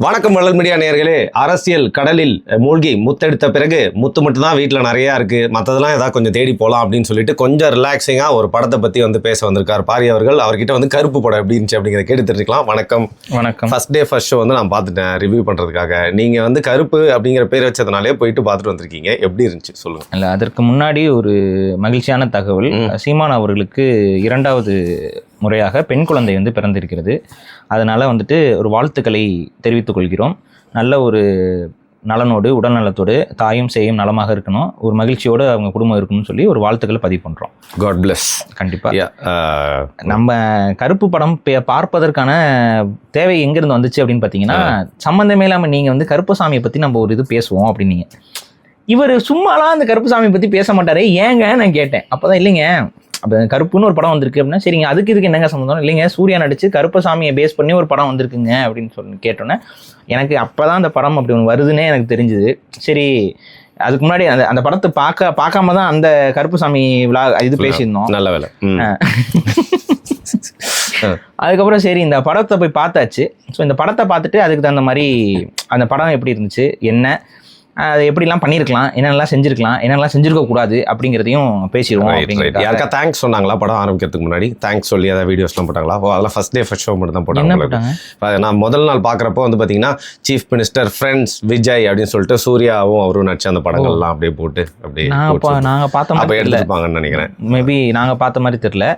வணக்கம் வள்ளல் மீடியா நேயர்களே. அரசியல் கடலில் மூழ்கி முத்தெடுத்த பிறகு முத்து மட்டும் தான் வீட்டில் நிறையா இருக்குது, மற்றதெல்லாம் ஏதாவது கொஞ்சம் தேடி போகலாம் அப்படின்னு சொல்லிட்டு கொஞ்சம் ரிலாக்ஸிங்காக ஒரு படத்தை பற்றி வந்து பேச வந்திருக்கார் பாரி அவர்கள். அவர்கிட்ட வந்து கருப்பு படம் எப்படி இருந்துச்சு அப்படிங்கிறத கேட்டு தெரிஞ்சுக்கலாம். வணக்கம். வணக்கம். ஃபர்ஸ்ட் டே ஃபர்ஸ்ட் ஷோ வந்து நான் பார்த்துட்டேன் ரிவ்யூ பண்ணுறதுக்காக. நீங்கள் வந்து கருப்பு அப்படிங்கிற பேர் வச்சதுனாலே போயிட்டு பார்த்துட்டு வந்திருக்கீங்க, எப்படி இருந்துச்சு சொல்லுங்கள். இல்லை, அதற்கு முன்னாடி ஒரு மகிழ்ச்சியான தகவல். சீமான் அவர்களுக்கு 2வது முறையாக பெண் குழந்தை வந்து பிறந்திருக்கிறது. அதனால் வந்துட்டு ஒரு வாழ்த்துக்களை தெரிவித்துக் கொள்கிறோம். நல்ல ஒரு நலனோடு உடல் நலத்தோடு தாயும் சேயும் நலமாக இருக்கணும், ஒரு மகிழ்ச்சியோடு அவங்க குடும்பம் இருக்கணும்னு சொல்லி ஒரு வாழ்த்துக்களை பதிவு பண்ணுறோம். God bless. கண்டிப்பாக. நம்ம கருப்பு படம் பார்ப்பதற்கான தேவை எங்கேருந்து வந்துச்சு அப்படின்னு பார்த்தீங்கன்னா, சம்மந்தமே இல்லாமல் நீங்கள் வந்து கருப்பசாமியை பற்றி நம்ம ஒரு இது பேசுவோம் அப்படின்னீங்க. இவர் சும்மாலாம் அந்த கருப்புசாமியை பற்றி பேச மாட்டாரே ஏங்க நான் கேட்டேன். அப்போ தான் இல்லைங்க, அப்போ கருப்புன்னு ஒரு படம் வந்திருக்கு அப்படின்னா சரிங்க, இதுக்கு என்னங்க சம்மந்தம்? இல்லைங்க, சூர்யா நடிச்சு கருப்பசாமியை பேஸ் பண்ணி ஒரு படம் வந்திருக்குங்க அப்படின்னு சொல்லி கேட்டோன்னே எனக்கு அப்போ தான் அந்த படம் அப்படி ஒன்று வருதுன்னே எனக்கு தெரிஞ்சுது. சரி, அதுக்கு முன்னாடி அந்த படத்தை பார்க்காம தான் அந்த கருப்புசாமி இது பேசியிருந்தோம். நல்ல வேலை. அதுக்கப்புறம் சரி இந்த படத்தை போய் பார்த்தாச்சு. ஸோ இந்த படத்தை பார்த்துட்டு அதுக்கு தகுந்த மாதிரி அந்த படம் எப்படி இருந்துச்சு, என்ன அது எப்படிலாம் பண்ணியிருக்கலாம், என்னென்னலாம் செஞ்சுருக்கலாம், என்னென்னலாம் செஞ்சுருக்க கூடாது அப்படிங்கிறதையும் பேசிடுவோம். யாருக்கா தேங்க்ஸ் சொன்னாங்களா படம் ஆரம்பிக்கிறதுக்கு முன்னாடி? தேங்க்ஸ் சொல்லி அதை வீடியோஸ்லாம் போட்டாங்களா? அதெல்லாம் ஃபர்ஸ்ட் டே ஃபர்ஸ்ட் ஷோ மட்டும் தான் போட்டாங்க. நான் முதல் நாள் பார்க்குறப்போ வந்து பார்த்தீங்கன்னா சீஃப் மினிஸ்டர், ஃப்ரெண்ட்ஸ், விஜய் அப்படின்னு சொல்லிட்டு சூர்யாவும் அவரும் நடிச்ச அந்த படங்கள்லாம் அப்படியே போட்டு அப்படியே நாங்கள் பார்த்த மாதிரி எடுத்துப்பாங்கன்னு நினைக்கிறேன். மேபி நாங்கள் பார்த்த மாதிரி தெரியல.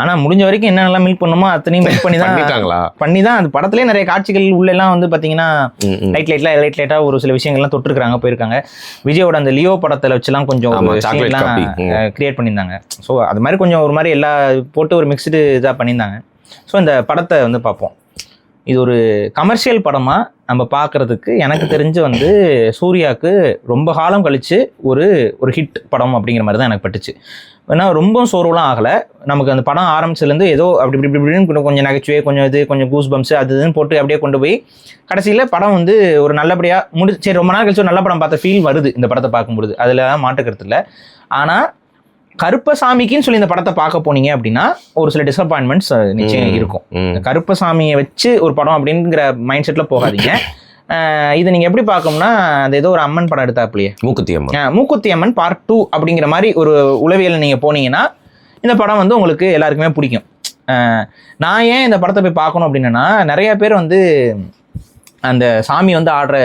ஆனால் முடிஞ்ச வரைக்கும் என்னென்னலாம் மீட் பண்ணணுமோ அத்தனையும் மீட் பண்ணி தான் அந்த படத்துலேயே நிறைய காட்சிகள் உள்ளெல்லாம் வந்து பார்த்தீங்கன்னா லைட்டாக ஒரு சில விஷயங்கள்லாம் தொட்டிருக்காங்க, போயிருக்காங்க. விஜயோட அந்த லியோ படத்தில் வச்சுலாம் கொஞ்சம் கிரியேட் பண்ணியிருந்தாங்க. ஸோ அது மாதிரி கொஞ்சம் ஒரு மாதிரி எல்லா போட்டு ஒரு மிக்ஸ்டு இதாக பண்ணியிருந்தாங்க. ஸோ இந்த படத்தை வந்து பார்ப்போம். இது ஒரு கமர்ஷியல் படமாக நம்ம பார்க்குறதுக்கு எனக்கு தெரிஞ்சு வந்து சூர்யாவுக்கு ரொம்ப காலம் கழித்து ஒரு ஹிட் படம் அப்படிங்கிற மாதிரி தான் எனக்கு பட்டுச்சு. ஏன்னா ரொம்ப சோர்வெலாம் ஆகலை. நமக்கு அந்த படம் ஆரம்பிச்சதுலேருந்து ஏதோ இப்படின்னு கொஞ்சம் நகைச்சுவை, கொஞ்சம் கூஸ் பம்ப்ஸ் அதுன்னு போட்டு அப்படியே கொண்டு போய் கடைசியில் படம் வந்து ஒரு நல்லபடியாக சரி ரொம்ப நாள் கழிச்சு ஒரு நல்ல படம் பார்த்த ஃபீல் வருது இந்த படத்தை பார்க்கும்பொழுது. அதில் மாட்டுக்கிறது இல்லை. ஆனால் கருப்பசாமிக்குன்னு சொல்லி இந்த படத்தை பார்க்க போனீங்க அப்படின்னா ஒரு சில டிசப்பாயின்மெண்ட்ஸ் நிச்சயம் இருக்கும். கருப்பசாமியை வச்சு ஒரு படம் அப்படிங்கிற மைண்ட் செட்டில் போகாதீங்க. இதை நீங்கள் எப்படி பார்க்கணும்னா, அது ஏதோ ஒரு அம்மன் படம் எடுத்தாப்புலையே, மூக்குத்தி அம்மன் பார்ட் 2 அப்படிங்கிற மாதிரி ஒரு உளவியல் நீங்கள் போனீங்கன்னா இந்த படம் வந்து உங்களுக்கு எல்லாருக்குமே பிடிக்கும். நான் ஏன் இந்த படத்தை போய் பார்க்கணும் அப்படின்னா, நிறைய பேர் வந்து அந்த சாமி வந்து ஆடுற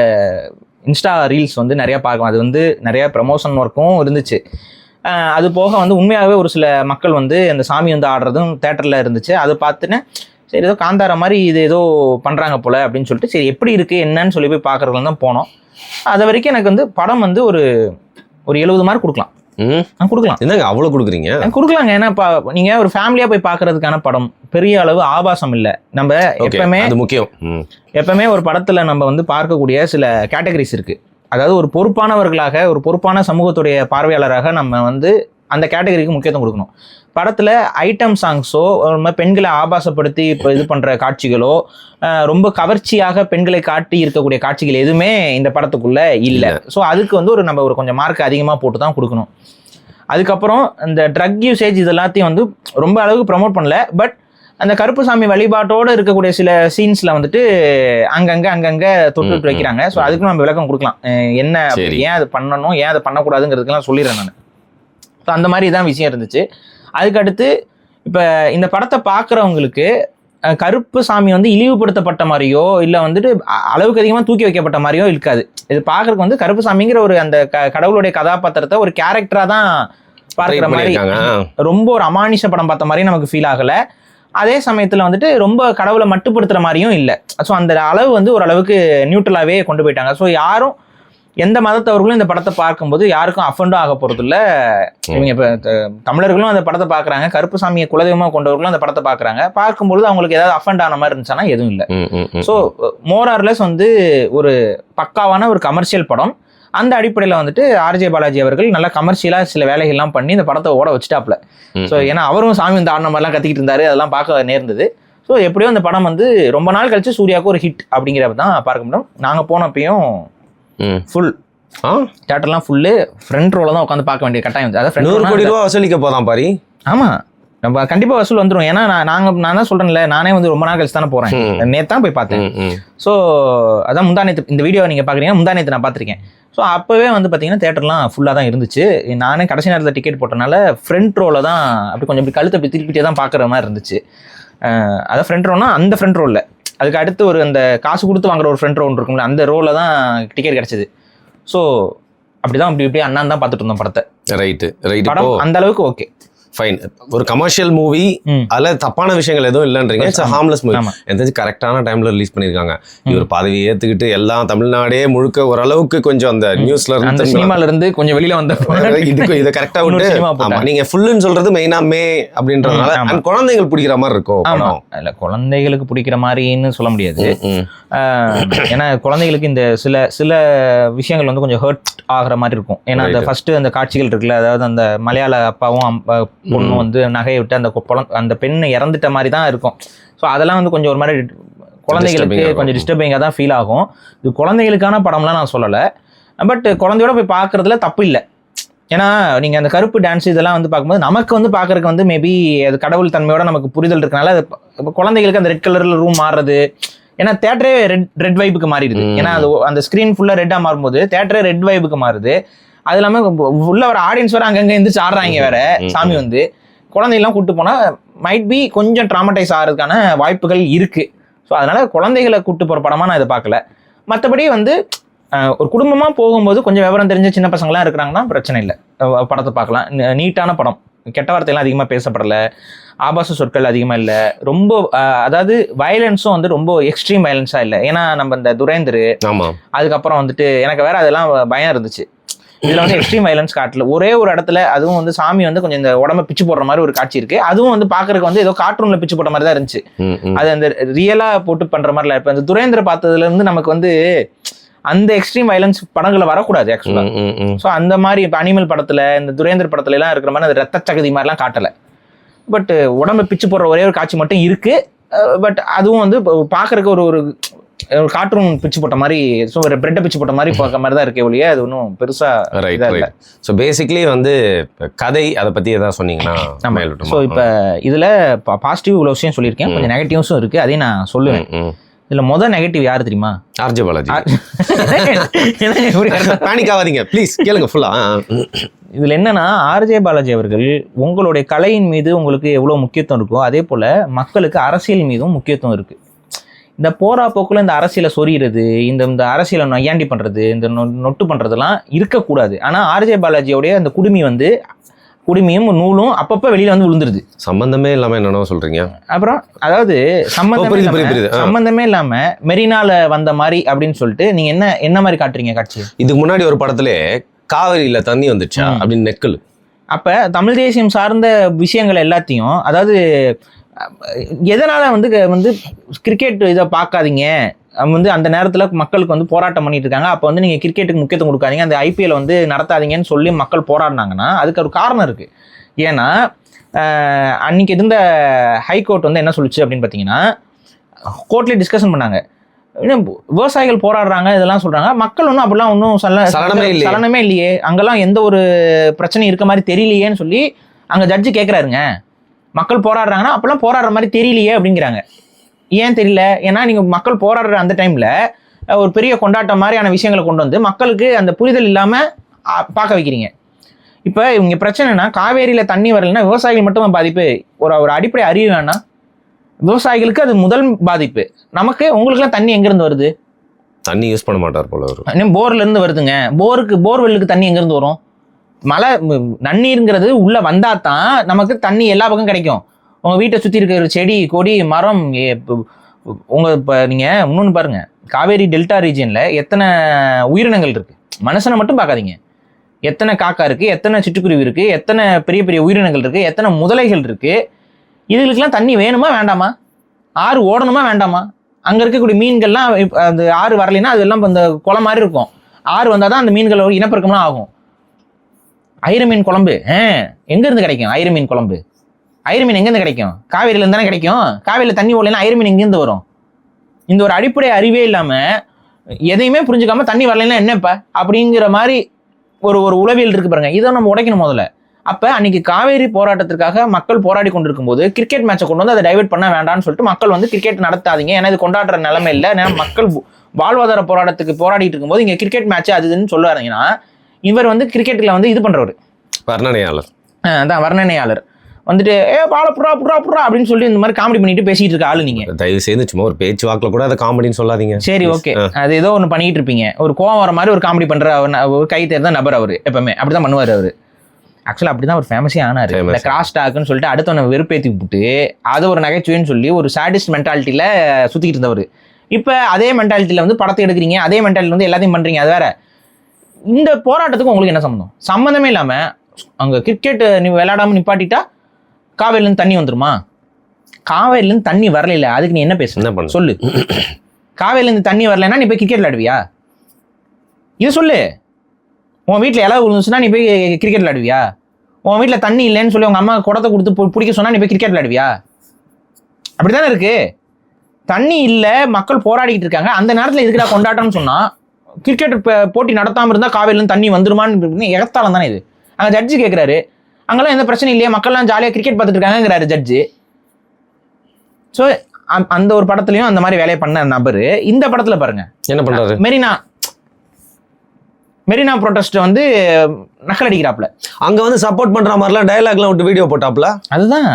இன்ஸ்டா ரீல்ஸ் வந்து நிறையா பார்க்கலாம். அது வந்து நிறையா ப்ரமோஷன் ஒர்க்கும் இருந்துச்சு. அது போக வந்து உண்மையாகவே ஒரு சில மக்கள் வந்து அந்த சாமி வந்து ஆடுறதும் தேட்டரில் இருந்துச்சு. அதை பார்த்துன்னு சரி ஏதோ காந்தார மாதிரி இது ஏதோ பண்ணுறாங்க போல் அப்படின்னு சொல்லிட்டு சரி எப்படி இருக்குது என்னன்னு சொல்லி போய் பார்க்குறதுல தான் போனோம். அது வரைக்கும் எனக்கு வந்து படம் வந்து ஒரு 70 மார்க் கொடுக்கலாம். என்னங்க அவ்வளோ கொடுக்குறீங்க? கொடுக்கலாங்க. ஏன்னா இப்போ நீங்கள் ஒரு ஃபேமிலியாக போய் பார்க்கறதுக்கான படம், பெரிய அளவு ஆபாசம் இல்லை. நம்ம எப்பவுமே ஒரு படத்தில் நம்ம வந்து பார்க்கக்கூடிய சில கேட்டகரிஸ் இருக்குது. அதாவது ஒரு பொறுப்பானவர்களாக, ஒரு பொறுப்பான சமூகத்துடைய பார்வையாளராக நம்ம வந்து அந்த கேட்டகரிக்கு முக்கியத்துவம் கொடுக்கணும். படத்தில் ஐட்டம் சாங்ஸோ பெண்களை ஆபாசப்படுத்தி இப்போ இது பண்ணுற காட்சிகளோ, ரொம்ப கவர்ச்சியாக பெண்களை காட்டி இருக்கக்கூடிய காட்சிகள் எதுவுமே இந்த படத்துக்குள்ளே இல்லை. ஸோ அதுக்கு வந்து நம்ம ஒரு கொஞ்சம் மார்க் அதிகமாக போட்டு தான் கொடுக்கணும். அதுக்கப்புறம் இந்த ட்ரக் யூசேஜ் இது எல்லாத்தையும் வந்து ரொம்ப அளவுக்கு ப்ரமோட் பண்ணல. பட் அந்த கருப்புசாமி வழிபாட்டோடு இருக்கக்கூடிய சில சீன்ஸில் வந்துட்டு அங்கங்கே தொட்டு வைக்கிறாங்க. ஸோ அதுக்கும் நம்ம விளக்கம் கொடுக்கலாம். என்ன ஏன் அது பண்ணணும், ஏன் அதை பண்ணக்கூடாதுங்கிறதுக்கெல்லாம் சொல்லிடுறேன் நான். ஸோ அந்த மாதிரி தான் விஷயம் இருந்துச்சு. அதுக்கடுத்து இப்போ இந்த படத்தை பார்க்குறவங்களுக்கு கருப்புசாமி வந்து இழிவுபடுத்தப்பட்ட மாதிரியோ இல்லை வந்துட்டு அளவுக்கு அதிகமாக தூக்கி வைக்கப்பட்ட மாதிரியோ இருக்காது. இது பார்க்குறதுக்கு வந்து கருப்புசாமிங்கிற ஒரு அந்த கடவுளுடைய கதாபாத்திரத்தை ஒரு கேரக்டராக தான் பார்க்குற மாதிரி, ரொம்ப ஒரு அமானுஷ படம் பார்த்த மாதிரி நமக்கு ஃபீல் ஆகலை. அதே சமயத்தில் வந்துட்டு ரொம்ப கடவுளை மட்டுப்படுத்துகிற மாதிரியும் இல்லை. ஸோ அந்த அளவு வந்து ஓரளவுக்கு நியூட்ரலாகவே கொண்டு போயிட்டாங்க. ஸோ யாரும் எந்த மதத்தவர்களும் இந்த படத்தை பார்க்கும்போது யாருக்கும் அஃபண்டும் ஆக போகிறது இல்லை. இவங்க இப்போ தமிழர்களும் அந்த படத்தை பார்க்குறாங்க, கருப்புசாமியை குலதெய்வமாக கொண்டவர்களும் அந்த படத்தை பார்க்கும்பொழுது அவங்களுக்கு ஏதாவது அஃபண்ட் ஆன மாதிரி இருந்துச்சுன்னா எதுவும் இல்லை. ஸோ மோரார்லெஸ் வந்து ஒரு பக்காவான ஒரு கமர்ஷியல் படம். அந்த அடிப்படையில் வந்துட்டு ஆர்ஜே பாலாஜி அவர்கள் நல்லா கமர்ஷியலாக சில வேலைகள்லாம் பண்ணி இந்த படத்தை ஓட வச்சுட்டாப்ல. ஸோ ஏன்னா அவரும் சாமி வந்து ஆடின மாதிரிலாம் கத்திக்கிட்டு இருந்தாரு, அதெல்லாம் பார்க்க நேர்ந்தது. ஸோ எப்படியோ இந்த படம் வந்து ரொம்ப நாள் கழிச்சு சூர்யாவுக்கு ஒரு ஹிட் அப்படிங்கிறத தான் பார்க்க முடியும். நாங்கள் போனப்பையும் ஃபுல் தியேட்டர்லாம் ஃபுல்லு ஃப்ரண்ட் ரோல தான் உட்காந்து பார்க்க வேண்டிய கட்டாயம். அதாவது 100 கோடி ரூபா வசூலிக்க போதான் பாரி. ஆமாம், நம்ம கண்டிப்பா வசூல் வந்துடும். ஏன்னா நான் தான் சொல்றேன்ல, நானே வந்து ரொம்ப நாள் கழிச்சு தானே போறேன். நேத்து தான் போய் பார்த்தேன். ஸோ அதான் முந்தானேத்து இந்த வீடியோ நீங்க பாக்குறீங்க, முந்தானேத்து நான் பார்த்திருக்கேன். ஸோ அப்பவே வந்து பாத்தீங்கன்னா தேட்டர்லாம் ஃபுல்லா தான் இருந்துச்சு. நானே கடைசி நேரத்தில் டிக்கெட் போட்டனால ஃப்ரண்ட் ரோல தான் அப்படி கொஞ்சம் இப்படி கழுத்தை அப்படி திருப்பிட்டே தான் பாக்குற மாதிரி இருந்துச்சு. அதான் ஃப்ரண்ட் ரோனா அந்த ஃப்ரண்ட் ரோல, அதுக்கு அடுத்து ஒரு அந்த காசு கொடுத்து வாங்குற ஒரு ஃப்ரண்ட் ரோல் இருக்கும்ல, அந்த ரோல தான் டிக்கெட் கிடைச்சது. ஸோ அப்படிதான் இப்படி அண்ணன் தான் பார்த்துட்டு இருந்தோம் படத்தை. ரைட்டு படம் அந்த அளவுக்கு ஓகே, ஃபைன். ஒரு கமர்ஷியல் மூவி, அதுல தப்பான விஷயங்கள் எதுவும் இல்லைன்றீங்க. It's harmless movie. எந்தாச்சும் கரெக்டான டைம்ல ரிலீஸ் பண்ணிருக்காங்க. இவர் பதவியை ஏத்துக்கிட்டு எல்லாம் தமிழ்நாடே முழுக்க ஓரளவுக்கு கொஞ்சம் அந்த நியூஸ்ல இருந்து சினிமால இருந்து கொஞ்சம் வெளியில வந்த இதுக்கு இதை கரெக்டா விட்டு நீங்க ஃபுல்லுன்னு சொல்றது மெயினா மே அப்படின்றதுனால குழந்தைகள் பிடிக்கிற மாதிரி இருக்கும். இல்ல குழந்தைகளுக்கு பிடிக்கிற மாதிரின்னு சொல்ல முடியாது. ஏன்னா குழந்தைகளுக்கு இந்த சில விஷயங்கள் வந்து கொஞ்சம் ஹர்ட் ஆகிற மாதிரி இருக்கும். ஏன்னா அந்த ஃபர்ஸ்ட் அந்த காட்சிகள் இருக்குல்ல, அதாவது அந்த மலையாள அப்பாவும் பொண்ணு வந்து நகையை விட்டு அந்த பெண்ணு இறந்துட்ட மாதிரி தான் இருக்கும். ஸோ அதெல்லாம் வந்து கொஞ்சம் ஒரு மாதிரி குழந்தைகளுக்கு கொஞ்சம் டிஸ்டர்பிங்காக தான் ஃபீல் ஆகும். இது குழந்தைகளுக்கான படம்லாம் நான் சொல்லலை, பட் குழந்தையோட போய் பார்க்கறதுல தப்பு இல்லை. ஏன்னா நீங்கள் அந்த கருப்பு டான்ஸ் இதெல்லாம் வந்து பார்க்கும்போது நமக்கு வந்து பார்க்கறதுக்கு வந்து மேபி அது கடவுள் தன்மையோட நமக்கு புரிதல் இருக்கனால அது குழந்தைகளுக்கு அந்த ரெட் கலரில் ரூம் மாறுறது. ஏன்னா தேட்டரே ரெட் வைப்புக்கு மாறிடுது. ஏன்னா அது அந்த ஸ்க்ரீன் ஃபுல்லாக ரெட்டாக மாறும்போது தேட்டரே ரெட் வைப்புக்கு மாறுது. அது இல்லாமல் உள்ள வர ஆடியன்ஸ் வேற அங்கங்கே எந்திரிச்சு ஆடுறாங்க வேற. சாமி வந்து குழந்தைகள்லாம் கூப்பிட்டு போனால் மைட் பி கொஞ்சம் ட்ராமடைஸ் ஆகிறதுக்கான வாய்ப்புகள் இருக்கு. ஸோ அதனால குழந்தைகளை கூப்பிட்டு போகிற படமா நான் இதை பார்க்கல. மற்றபடி வந்து ஒரு குடும்பமாக போகும்போது கொஞ்சம் விவரம் தெரிஞ்ச சின்ன பசங்களாம் இருக்கிறாங்கன்னா பிரச்சனை இல்லை, படத்தை பார்க்கலாம். நீட்டான படம், கெட்ட வார்த்தையெல்லாம் அதிகமாக பேசப்படலை, ஆபாச சொற்கள் அதிகமாக இல்லை, ரொம்ப அதாவது வயலன்ஸும் வந்து ரொம்ப எக்ஸ்ட்ரீம் வயலன்ஸாக இல்லை. ஏன்னா நம்ம இந்த துரேந்தர் அதுக்கப்புறம் வந்துட்டு எனக்கு வேற அதெல்லாம் பயம் இருந்துச்சு. இதுல வந்து எக்ஸ்ட்ரீம் வயலன்ஸ் காட்டல. ஒரே ஒரு இடத்துல அதுவும் வந்து சாமி வந்து கொஞ்சம் இந்த உடம்ப பிச்சு போடுற மாதிரி ஒரு காட்சி இருக்கு. அதுவும் வந்து பாக்குறதுக்கு வந்து ஏதோ கார்ட்டூன்ல பிச்சு போட்ட மாதிரி தான் இருந்துச்சு. அது அந்த ரியலா போட்டு பண்ற மாதிரி இல்லை. இப்ப இந்த துரேந்திர பார்த்ததுல இருந்து நமக்கு வந்து அந்த எக்ஸ்ட்ரீம் வயலன்ஸ் படங்களை வரக்கூடாது ஆக்சுவலா. ஸோ அந்த மாதிரி இப்போ அனிமல் படத்துல இந்த துரேந்தர் படத்துல எல்லாம் இருக்கிற மாதிரி அந்த ரத்த சகதி மாதிரிலாம் காட்டல. பட் உடம்ப பிச்சு போடுற ஒரே ஒரு காட்சி மட்டும் இருக்கு. பட் அதுவும் வந்து பாக்குறதுக்கு ஒரு கார்ட்டூன் பிச்சு போட்ட மாதிரி, ஒரு பிரெட்டை பிச்சு போட்ட மாதிரி பார்க்க மாதிரி தான் இருக்கே ஒழிய அது ஒன்றும் பெருசா இல்லை. ஸோ பேசிக்லி வந்து கதை அதை பற்றி எதாவது சொன்னீங்கன்னா. ஸோ இப்போ இதில் பாசிட்டிவ் இவ்வளோ விஷயம் சொல்லியிருக்கேன், கொஞ்சம் நெகட்டிவ்ஸும் இருக்குது, அதையும் நான் சொல்லுவேன். இதில் மொதல் நெகட்டிவ் யார் தெரியுமா? ஆர்ஜே பாலாஜி. பேனிக் ஆகாதீங்க ப்ளீஸ், கேளுங்க ஃபுல்லா. இதில் என்னன்னா, ஆர்ஜே பாலாஜி அவர்கள் உங்களுடைய கலையின் மீது உங்களுக்கு எவ்வளோ முக்கியத்துவம் இருக்கோ அதே போல் மக்களுக்கு அரசியல் மீதும் முக்கியத்துவம் இருக்குது. இந்த போரா போக்குல இந்த அரசியலை சொறிகிறது, இந்த அரசியலை நையாண்டி பண்றது, இந்த நொட்டு பண்றதெல்லாம் இருக்கக்கூடாது. ஆனா ஆர்ஜே பாலாஜியோடைய அந்த குடுமியும் நூலும் அப்பப்ப வெளியில வந்து விழுந்துருது. சம்பந்தமே இல்லாம என்னென்ன சொல்றீங்க? அப்புறம் அதாவது சம்பந்தமே இல்லாம மெரினால வந்த மாதிரி அப்படின்னு சொல்லிட்டு நீங்க என்ன மாதிரி காட்டுறீங்க காட்சி? இதுக்கு முன்னாடி ஒரு படத்துல காவிரியில தண்ணி வந்துச்சா அப்படின்னு நெக்கல். அப்ப தமிழ் தேசியம் சார்ந்த விஷயங்கள் எல்லாத்தையும், அதாவது எதனால வந்து கிரிக்கெட் இதை பார்க்காதீங்க, வந்து அந்த நேரத்தில் மக்களுக்கு வந்து போராட்டம் பண்ணிட்டு இருக்காங்க, அப்போ வந்து நீங்கள் கிரிக்கெட்டுக்கு முக்கியத்துவம் கொடுக்காதீங்க, அந்த ஐபிஎல் வந்து நடத்தாதீங்கன்னு சொல்லி மக்கள் போராடினாங்கன்னா அதுக்கு ஒரு காரணம் இருக்கு. ஏன்னா அன்னைக்கு இருந்த ஹைகோர்ட் வந்து என்ன சொல்லுச்சு அப்படின்னு பார்த்தீங்கன்னா, கோர்ட்லேயே டிஸ்கஷன் பண்ணாங்க. விவசாயிகள் போராடுறாங்க இதெல்லாம் சொல்றாங்க, மக்கள் ஒன்றும் அப்படிலாம் ஒன்றும் சலனமே இல்லையே, அங்கெல்லாம் எந்த ஒரு பிரச்சனையும் இருக்க மாதிரி தெரியலையேன்னு சொல்லி அங்கே ஜட்ஜு கேட்குறாருங்க. மக்கள் போராடுறாங்கன்னா அப்பெல்லாம் போராடுற மாதிரி தெரியலையே அப்படிங்கிறாங்க. ஏன் தெரியல? ஏன்னா நீங்கள் மக்கள் போராடுற அந்த டைமில் ஒரு பெரிய கொண்டாட்டம் மாதிரியான விஷயங்களை கொண்டு வந்து மக்களுக்கு அந்த புரிதல் இல்லாமல் பார்க்க வைக்கிறீங்க. இப்போ இவங்க பிரச்சனைனா, காவேரியில் தண்ணி வரலைன்னா விவசாயிகள் மட்டும் பாதிப்பு. ஒரு அடிப்படை அறிவு வேணாம், விவசாயிகளுக்கு அது முதல் பாதிப்பு. நமக்கு உங்களுக்குலாம் தண்ணி எங்கேருந்து வருது? தண்ணி யூஸ் பண்ண மாட்டார் போல. இன்னும் போர்லேருந்து வருதுங்க. போர்வெல்லுக்கு தண்ணி எங்கேருந்து வரும்? மழை நன்னீருங்கிறது உள்ள வந்தா தான் நமக்கு தண்ணி எல்லா பக்கம் கிடைக்கும். உங்க வீட்டை சுற்றி இருக்கிற செடி கொடி மரம், உங்க இப்போ நீங்க இன்னொன்று பாருங்க, காவேரி டெல்டா ரீஜியன்ல எத்தனை உயிரினங்கள் இருக்கு. மனுஷனை மட்டும் பார்க்காதீங்க, எத்தனை காக்கா இருக்கு, எத்தனை சிட்டுக்குருவி இருக்கு, எத்தனை பெரிய பெரிய உயிரினங்கள் இருக்கு, எத்தனை முதலைகள் இருக்கு. இதுகளுக்கெல்லாம் தண்ணி வேணுமா வேண்டாமா? ஆறு ஓடணுமா வேண்டாமா? அங்க இருக்கக்கூடிய மீன்கள்லாம் அந்த ஆறு வரலைன்னா அது எல்லாம் இந்த குளம் மாதிரி இருக்கும். ஆறு வந்தாதான் அந்த மீன்களோட இனப்பெருக்கம்லாம் ஆகும். ஐர மீன் குழம்பு எங்கேருந்து கிடைக்கும்? ஐர மீன் குழம்பு, ஐர மீன் எங்கேருந்து கிடைக்கும்? காவேரியிலேருந்து தானே கிடைக்கும். காவேரியில் தண்ணி ஓடலைன்னா ஐர மீன் எங்கேருந்து வரும்? இந்த ஒரு அடிப்படை அறிவே இல்லாமல் எதையுமே புரிஞ்சுக்காம தண்ணி வரலைன்னா என்னப்பா அப்படிங்கிற மாதிரி ஒரு உளவியல் இருக்கு பாருங்க. இதை நம்ம உடைக்கணும் முதல்ல. அப்ப அன்னைக்கு காவேரி போராட்டத்திற்காக மக்கள் போராடி கொண்டிருக்கும் போது கிரிக்கெட் மேட்சை கொண்டு வந்து அதை டைவர்ட் பண்ண வேண்டாம்னு சொல்லிட்டு மக்கள் வந்து கிரிக்கெட் நடத்தாதீங்க, ஏன்னா இது கொண்டாடுற நிலைமை இல்லை, ஏன்னா மக்கள் வாழ்வாதார போராட்டத்துக்கு போராடிட்டு இருக்கும்போது இங்க கிரிக்கெட் மேட்ச் அது இதுன்னு சொல்லுவாருங்கன்னா, இவர் வந்து கிரிக்கெட்ல வந்து இது பண்றவர், வர்ணனையாளர். அதான் வர்ணனையாளர் வந்துட்டு பால புறா புறா புறா அப்படின்னு சொல்லி இந்த மாதிரி காமெடி பண்ணிட்டு பேசிட்டு இருக்க ஆளு நீங்க. தயவு செய்து சும்மா ஒரு பேச்சு வாக்குல கூட அதை காமெடின்னு சொல்லாதீங்க. சரி, ஓகே, அது ஏதோ ஒன்று பண்ணிட்டு இருப்பீங்க, ஒரு கோவம் வர மாதிரி ஒரு காமெடி பண்ற ஒரு கை தேர்ந்த நபர் அவரு, எப்பவுமே அப்படிதான் பண்ணுவார் அவரு. ஆக்சுவலாக அப்படிதான் ஒரு ஃபேமஸே ஆனாரு. இந்த கிராஸ் டாக்குன்னு சொல்லிட்டு அடுத்தவனை வெறுப்பேற்றி விட்டுட்டு அது ஒரு நகைச்சுவைன்னு சொல்லி ஒரு சாடிஸ்ட் மென்டாலிட்டியில சுத்திக்கிட்டு இருந்தவர். இப்போ அதே மென்டாலிட்டியில வந்து படத்தை எடுக்கிறீங்க, அதே மென்டாலிட்டி வந்து எல்லாத்தையும் பண்றீங்க. அது வேற. இந்த போராட்டத்துக்கு உங்களுக்கு என்ன சம்மந்தம்? சம்மந்தமே இல்லாம அங்க கிரிக்கெட் நீ விளையாடாம நிப்பாட்டிட்டா காவேரிலேருந்து தண்ணி வந்துருமா? காவேரிலேருந்து தண்ணி வரல, அதுக்கு நீ என்ன பேச சொல்லு. காவேரிலேருந்து தண்ணி வரலன்னா நீ போய் கிரிக்கெட் விளையாடுவியா? இது சொல்லு. உன் வீட்டில் இலை விழுந்துச்சுன்னா நீ போய் கிரிக்கெட் விளையாடுவியா? உன் வீட்டில் தண்ணி இல்லைன்னு சொல்லி உங்க அம்மா குடத்தை கொடுத்து பிடிக்க சொன்னா நீ போய் கிரிக்கெட் விளையாடுவியா? அப்படித்தானே இருக்கு. தண்ணி இல்லை, மக்கள் போராடிட்டு இருக்காங்க, அந்த நேரத்தில் எதுக்குடா கொண்டாட்டம்னு சொன்னா கிரிக்கெட் போட்டி நடத்தாம இருந்தா காவேரிலேருந்து தண்ணி வந்துருமான்னு எகத்தாலம் தானே இது. அங்கே ஜட்ஜி கேட்குறாரு, அங்கெல்லாம் எந்த பிரச்சனையும் இல்லையா, மக்கள்லாம் ஜாலியாக கிரிக்கெட் பார்த்துட்டு இருக்காங்கிறாரு ஜட்ஜு. ஸோ அந்த ஒரு படத்துலையும் அந்த மாதிரி வேலையை பண்ண நபர் இந்த படத்துல பாருங்க என்ன பண்றாரு. மெரினா ப்ரொடெஸ்ட் வந்து நக்கல் அடிக்கிறாப்ல, அங்க வந்து சப்போர்ட் பண்ற மாதிரிலாம் டயலாக்லாம் விட்டு வீடியோ போட்டாப்ல. அதுதான்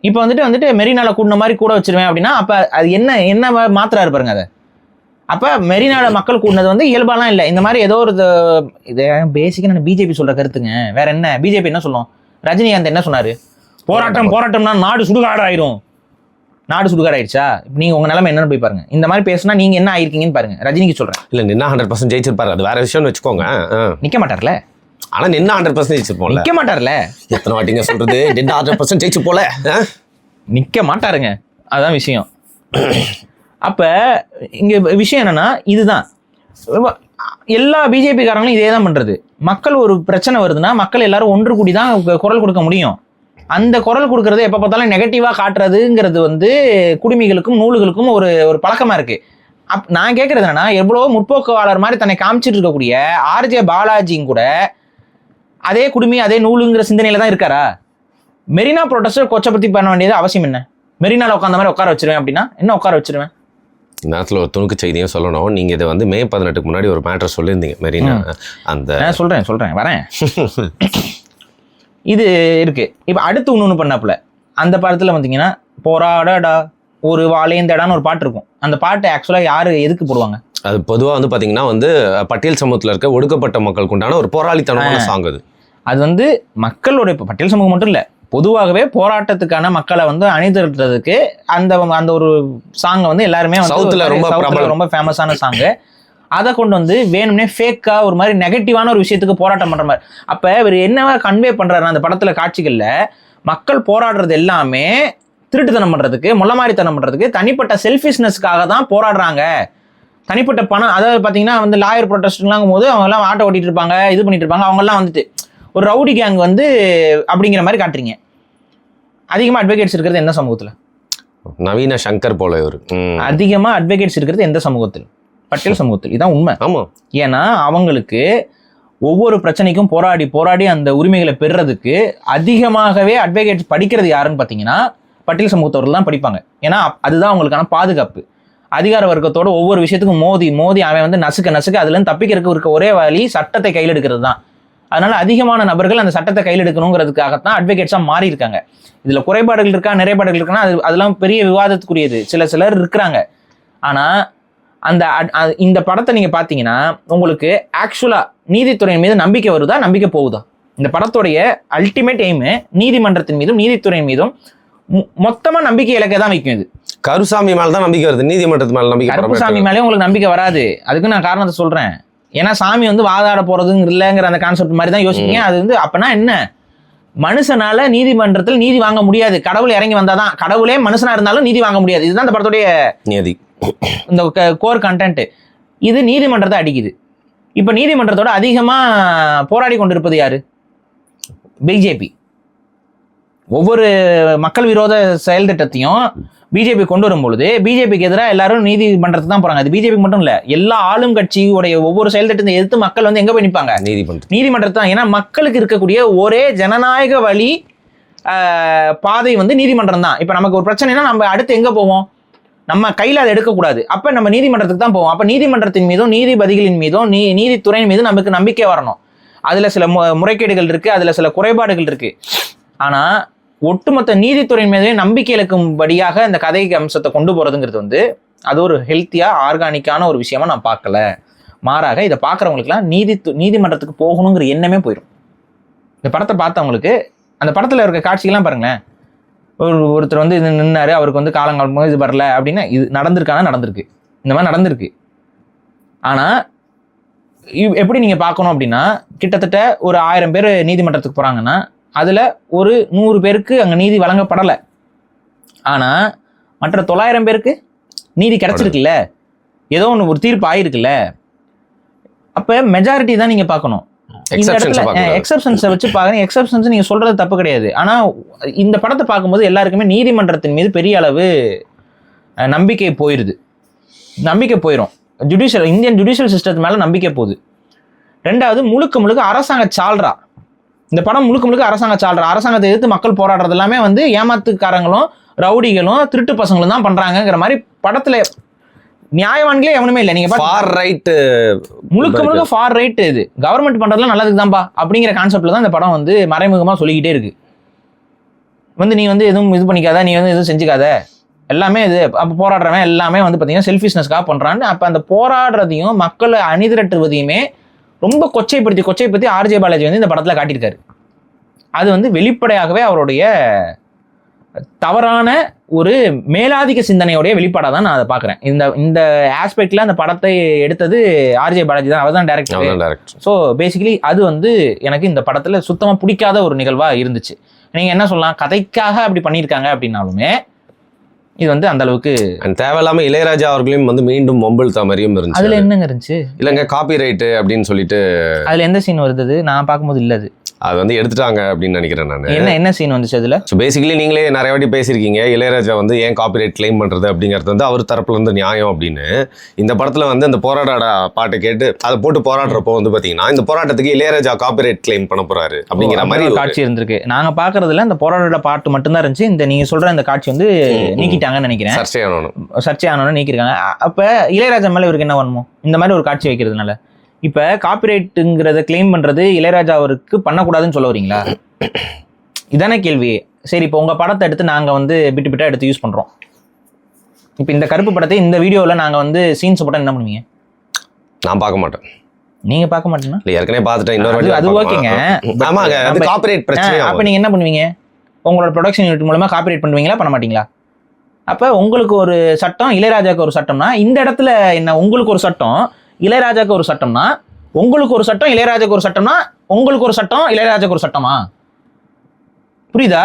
இப்போ வந்துட்டு மெரினால கூடின மாதிரி கூட வச்சிருவேன் அப்படின்னா அப்ப அது என்ன மாத்துறாரு பாருங்க. அதை அப்ப மெரினால மக்கள் கூடினது வந்து இயல்பாலாம் இல்லை, இந்த மாதிரி ஏதோ ஒரு இது பேசிக்கா நான் பிஜேபி சொல்ற கருத்துங்க. வேற என்ன பிஜேபி என்ன சொல்லும்? ரஜினிகாந்த் என்ன சொன்னாரு? போராட்டம்னா நாடு சுடுகாடு ஆயிரும். நாடு சுடுகாடு ஆயிடுச்சா? நீங்க உங்க நிலைமை என்னன்னு போய் பாருங்க. இந்த மாதிரி பேசினா நீங்க என்ன ஆயிருக்கீங்கன்னு பாருங்க. ரஜினிக்கு சொல்றேன், இல்ல நின்னா 100% ஜெயிச்சிருப்பாரு, அது வேற விஷயம்னு வச்சுக்கோங்க. நிக்க மாட்டார்ல, ஆனா நின்னா 100% ஜெயிச்சிருப்போம். நிக்க மாட்டார்ல, எத்தனை வாட்டிங்க சொல்றது? நின்னா 100% ஜெயிச்சு போல நிக்க மாட்டாருங்க, அதான் விஷயம். அப்ப இங்க விஷயம் என்னன்னா, இதுதான் எல்லா பிஜேபி காரங்களும் இதே தான் பண்றது. மக்கள் ஒரு பிரச்சனை வருதுன்னா மக்கள் எல்லாரும் ஒன்று கூடி தான் குரல் கொடுக்க முடியும். அந்த குரல் கொடுக்கறது எப்ப பார்த்தாலும் நெகட்டிவா காட்டுறதுங்கிறது வந்து குடிமிகளுக்கும் நூல்களுக்கும் ஒரு பழக்கமா இருக்கு. நான் கேட்கறது என்னன்னா, எவ்வளவோ முற்போக்குவாளர் மாதிரி தன்னை காமிச்சிட்டு இருக்கக்கூடிய ஆர்ஜே பாலாஜியும் கூட அதே குடுமி அதே நூலுங்கிற சிந்தனையில தான் இருக்காரா? மெரினா ப்ரொடெஸ்டர் கொச்சப்படுத்தி பண்ண வேண்டியது அவசியம் என்ன? மெரினால உட்காந்த மாதிரி உட்கார வச்சிருவேன் அப்படின்னா என்ன உட்கார வச்சிருவேன்? நேரத்தில் ஒரு துணுக்கு செய்தியும் சொல்லணும். நீங்க இதை வந்து மே 18க்கு முன்னாடி ஒரு மேட்டர் சொல்லியிருந்தீங்க மெரினா. அந்த சொல்றேன் வரேன். இது இருக்கு. இப்போ அடுத்து இன்னொன்று பண்ணாப்புல அந்த படத்தில் பார்த்தீங்கன்னா, போராடா ஒரு வாழையந்தடான்னு ஒரு பாட்டு இருக்கும். அந்த பாட்டு ஆக்சுவலாக யாரு எதுக்கு போடுவாங்க? அது பொதுவாக வந்து பார்த்தீங்கன்னா வந்து பட்டியல் சமூகத்தில் இருக்க ஒடுக்கப்பட்ட மக்களுக்கு உண்டான ஒரு போராளித்தனமான சாங். அது வந்து மக்களோட இப்போ பட்டியல் சமூகம் மட்டும் இல்லை, பொதுவாகவே போராட்டத்துக்கான மக்களை வந்து அணிதிரட்டுறதுக்கு அந்த ஒரு சாங்கை வந்து எல்லாருமே வந்து ரொம்ப ஃபேமஸான சாங்கு. அதை கொண்டு வந்து வேணும்னே ஃபேக்கா ஒரு மாதிரி நெகட்டிவான ஒரு விஷயத்துக்கு போராட்டம் பண்ற மாதிரி. அப்ப இவர் என்னவா கன்வே பண்றாரு அந்த படத்துல காட்சிகள்ல, மக்கள் போராடுறது எல்லாமே திருட்டுத்தனம் பண்றதுக்கு, முள்ளமாரித்தனம் பண்றதுக்கு, தனிப்பட்ட செல்ஃபிஷ்னஸ்க்காக தான் போராடுறாங்க. தனிப்பட்ட பணம், அதாவது பாத்தீங்கன்னா வந்து லாயர் ப்ரொடெஸ்ட்லாங்கும் போது அவங்க எல்லாம் ஆட்டோ ஓட்டிட்டு இருப்பாங்க, இது பண்ணிட்டு இருப்பாங்க, அவங்க எல்லாம் வந்துட்டு ஒரு ரவுடி கேங் வந்து அப்படிங்கிற மாதிரி காட்டுறீங்க. அதிகமா அட்வொகேட்ஸ் இருக்கிறது எந்த சமூகத்துல? நவீன சங்கர் போல இவர் அதிகமா அட்வொகேட்ஸ் இருக்கிறது எந்த சமூகத்தில்? பட்டியல் சமூகத்தில். இதான் உண்மை. ஆமா, ஏன்னா அவங்களுக்கு ஒவ்வொரு பிரச்சனைக்கும் போராடி அந்த உரிமைகளை பெறுறதுக்கு அதிகமாகவே அட்வொகேட்ஸ் படிக்கிறது யாருன்னு பார்த்தீங்கன்னா பட்டியல் சமூகத்தவர்கள் தான் படிப்பாங்க. ஏன்னா அதுதான் அவங்களுக்கான பாதுகாப்பு. அதிகார வர்க்கத்தோட ஒவ்வொரு விஷயத்துக்கும் மோதி அவன் வந்து நசுக்க அதுலேருந்து தப்பிக்கிறதுக்கு இருக்க ஒரே வழி சட்டத்தை கையில் எடுக்கிறது தான். அதனால அதிகமான நபர்கள் அந்த சட்டத்தை கையில் எடுக்கணுங்கிறதுக்காகத்தான் அட்வொகேட்ஸாக மாறி இருக்காங்க. இதுல குறைபாடுகள் இருக்கா, நிறைபாடுகள் இருக்குன்னா அதெல்லாம் பெரிய விவாதத்துக்குரியது. சிலர் இருக்கிறாங்க. ஆனா இந்த படத்தை நீங்க பாத்தீங்கன்னா உங்களுக்கு ஆக்சுவலா நீதித்துறையின் மீது நம்பிக்கை வருதா, நம்பிக்கை போகுதா? இந்த படத்துடைய அல்டிமேட் எய்ம் நீதிமன்றத்தின் மீதும் நீதித்துறையின் மீதும் மொத்தமா நம்பிக்கை இலக்கை தான் வைக்கும். இது கருசாமி மேல தான் நம்பிக்கை வருது, நீதிமன்றத்து மேல நம்பிக்கை. கருப்புசாமி மேலே உங்களுக்கு நம்பிக்கை வராது. அதுக்கு நான் காரணத்தை சொல்றேன். ஏன்னா சாமி வந்து வாதாட போறதுங்க இல்லைங்கிற அந்த கான்செப்ட் மாதிரி தான் யோசிப்பீங்க. அது வந்து அப்பனா என்ன, மனுஷனால நீதிமன்றத்தில் நீதி வாங்க முடியாது. கடவுள் இறங்கி வந்தாதான், கடவுளே மனுஷனா இருந்தாலும் நீதி வாங்க முடியாது. இதுதான் இந்த படத்துடைய நியதி, இந்த கோர் கண்டென்ட். இது நீதிமன்றத்தை அடிக்குது. இப்ப நீதிமன்றத்தோட அதிகமா போராடி கொண்டிருப்பது யாரு? பிஜேபி. ஒவ்வொரு மக்கள் விரோத செயல் திட்டத்தையும் பிஜேபி கொண்டு வரும்பொழுது பிஜேபிக்கு எதிராக எல்லாரும் நீதிமன்றத்துக்கு தான் போறாங்க. அது பிஜேபி மட்டும் இல்ல, எல்லா ஆளும் கட்சியுடைய ஒவ்வொரு செயல் திட்டத்தை எதிர்த்து மக்கள் வந்து எங்க போய் நிற்பாங்க? நீதிமன்றத்து தான். ஏன்னா மக்களுக்கு இருக்கக்கூடிய ஒரே ஜனநாயக வழி பாதை வந்து நீதிமன்றம் தான். இப்ப நமக்கு ஒரு பிரச்சனைனா நம்ம அடுத்து எங்க போவோம்? நம்ம கையில அதை எடுக்கக்கூடாது. அப்ப நம்ம நீதிமன்றத்துக்கு தான் போவோம். அப்ப நீதிமன்றத்தின் மீதும் நீதிபதிகளின் மீதும் நீதித்துறையின் மீதும் நமக்கு நம்பிக்கை வரணும். அதுல சில முறைகேடுகள் இருக்கு, அதுல சில குறைபாடுகள் இருக்கு. ஆனா ஒட்டுமொத்த நீதித்துறையின் மீதே நம்பிக்கை இழக்கும்படியாக இந்த கதை அம்சத்தை கொண்டு போறதுங்கிறது வந்து அது ஒரு ஹெல்த்தியா ஆர்கானிக்கான ஒரு விஷயமா நான் பார்க்கல. மாறாக இதை பார்க்குறவங்களுக்குலாம் நீதிமன்றத்துக்கு போகணுங்கிற எண்ணமே போயிடும். இந்த படத்தை பார்த்தவங்களுக்கு அந்த படத்தில் இருக்க காட்சிகள்லாம் பாருங்களேன். ஒருத்தர் வந்து இது நின்னாரு, அவருக்கு வந்து காலங்காலமாக இது வரல அப்படின்னா இது நடந்திருக்கு. இந்த மாதிரி நடந்திருக்கு. ஆனால் எப்படி நீங்கள் பார்க்கணும் அப்படின்னா, கிட்டத்தட்ட ஒரு 1000 பேர் நீதிமன்றத்துக்கு போகிறாங்கன்னா அதில் ஒரு 100 பேருக்கு அங்கே நீதி வழங்கப்படலை. ஆனால் மற்ற 900 பேருக்கு நீதி கிடைச்சிருக்குல்ல, ஏதோ ஒன்று ஒரு தீர்ப்பு ஆயிருக்குல்ல. அப்போ மெஜாரிட்டி தான் நீங்கள் பார்க்கணும். இந்த இடத்துல எக்ஸப்ஷன்ஸை வச்சு பாருங்க. எக்ஸப்ஷன்ஸ் நீங்கள் சொல்றது தப்பு கிடையாது. ஆனால் இந்த படத்தை பார்க்கும்போது எல்லாருக்குமே நீதிமன்றத்தின் மீது பெரிய அளவு நம்பிக்கை போயிடும். இந்தியன் ஜுடிஷியல் சிஸ்டத்து மேலே நம்பிக்கை போகுது. ரெண்டாவது, முழுக்க அரசாங்க சால்ரா. இந்த படம் முழுக்க அரசாங்க சால்ரா. அரசாங்கத்தை எதிர்த்து மக்கள் போராடுறது எல்லாமே வந்து ஏமாத்துக்காரங்களும் ரவுடிகளும் திருட்டு பசங்களும் தான் பண்றாங்கிற மாதிரி படத்துல நியாயவான்களே எவனுமே இல்லை. நீங்க ஃபார் ரைட், முழுக்க ஃபார் ரைட். இது கவர்மெண்ட் பண்றதுலாம் நல்லதுக்கு தான்பா அப்படிங்கிற கான்செப்ட்ல தான் இந்த படம் வந்து மறைமுகமா சொல்லிக்கிட்டே இருக்கு. வந்து நீ வந்து எதுவும் இது பண்ணிக்காத, நீ வந்து எதுவும் செஞ்சுக்காத, எல்லாமே இது. அப்போ போராடுறவன் எல்லாமே வந்து பார்த்தீங்கன்னா செல்ஃபிஷ்னஸ்க்காக பண்றான்னு. அப்போ அந்த போராடுறதையும் மக்களை அணிதிரட்டுவதையுமே ரொம்ப கொச்சைப்படுத்தி ஆர்ஜே பாலாஜி வந்து இந்த படத்துல காட்டியிருக்காரு. அது வந்து வெளிப்படையாகவே அவருடைய தவறான ஒரு மேலாதிக்க சிந்தனையோடைய வெளிப்பாடாக தான் நான் அதை பார்க்குறேன். இந்த ஆஸ்பெக்ட்ல அந்த படத்தை எடுத்தது ஆர்ஜே பாலாஜி தான். அவர் தான் டைரக்டர். ஸோ பேசிக்கலி அது வந்து எனக்கு இந்த படத்துல சுத்தமாக பிடிக்காத ஒரு நிகழ்வா இருந்துச்சு. நீங்க என்ன சொல்லலாம், கதைக்காக அப்படி பண்ணியிருக்காங்க அப்படின்னாலுமே இது வந்து அந்த அளவுக்கு தேவையில்லாம இளையராஜா அவர்களையும் வந்து மீண்டும் மொம்பிள் மாதிரியும் இருந்துச்சு. அதுல என்னங்க இருந்துச்சு? இல்லைங்க, காப்பி ரைட்டு அப்படின்னு சொல்லிட்டு அதுல எந்த சீன் வருது? நான் பார்க்கும்போது இல்ல அது வந்து எடுத்துட்டாங்க அப்படின்னு நினைக்கிறேன் நான். என்ன சீன் வந்துச்சு அதுல? ஸோ பேசிக்கலி நீங்களே நிறைய வாட்டி பேசியிருக்கீங்க, இளையராஜா வந்து ஏன் காப்பிரைட் கிளைம் பண்றது அப்படிங்கிறது வந்து அவர் தரப்புல இருந்து நியாயம் அப்படின்னு. இந்த படத்துல வந்து அந்த போராட பாட்டை கேட்டு அதை போட்டு போராடுறப்போ வந்து பாத்தீங்கன்னா இந்த போராட்டத்துக்கு இளையராஜா காப்பிரைட் கிளைம் பண்ண போறாரு அப்படிங்கிற மாதிரி காட்சி இருந்திருக்கு. நாங்க பாக்குறதுல இந்த போராட பாட்டு மட்டும்தான் இருந்துச்சு. இந்த நீங்க சொல்ற இந்த காட்சி வந்து நீக்கிட்டாங்கன்னு நினைக்கிறேன். சர்ச்சையானோன்னு நீக்கிருக்காங்க. அப்ப இளையராஜா மேல இவருக்கு என்ன வரணும் இந்த மாதிரி ஒரு காட்சி வைக்கிறதுனால? இப்ப காப்பிரைட்டுங்கிறத கிளைம் பண்றது இளையராஜா அவருக்கு பண்ணக்கூடாதுன்னு சொல்ல வரீங்களா? இதானே கேள்வி. சரி, இப்போ உங்க படத்தை எடுத்து நாங்க வந்து பிட்டா எடுத்து யூஸ் பண்றோம். இப்போ இந்த கருப்பு படத்தை இந்த வீடியோவில் நாங்க வந்து சீன்ஸ் போட்டால் என்ன பண்ணுவீங்க? நான் பார்க்க மாட்டேன். நீங்க பார்க்க மாட்டீங்கன்னா? இல்லை, ஏற்கனவே பார்த்துட்டேன். இன்னொரு அது ஓகேங்க. ஆமாங்க, அது காப்பிரைட் பிரச்சனை. அப்போ நீங்க என்ன பண்ணுவீங்க? உங்களோட ப்ரொடக்ஷன் யூனிட் மூலமா காப்பிரைட் பண்ணுவீங்களா, பண்ண மாட்டீங்களா? அப்போ உங்களுக்கு ஒரு சட்டம், இளையராஜாவுக்கு ஒரு சட்டம்னா இந்த இடத்துல என்ன? உங்களுக்கு ஒரு சட்டம், இளையராஜாக்கு ஒரு சட்டம்னா உங்களுக்கு ஒரு சட்டம், இளையராஜாக்கு ஒரு சட்டம்னா உங்களுக்கு ஒரு சட்டம், இளையராஜாக்கு ஒரு சட்டமா? புரியுதா?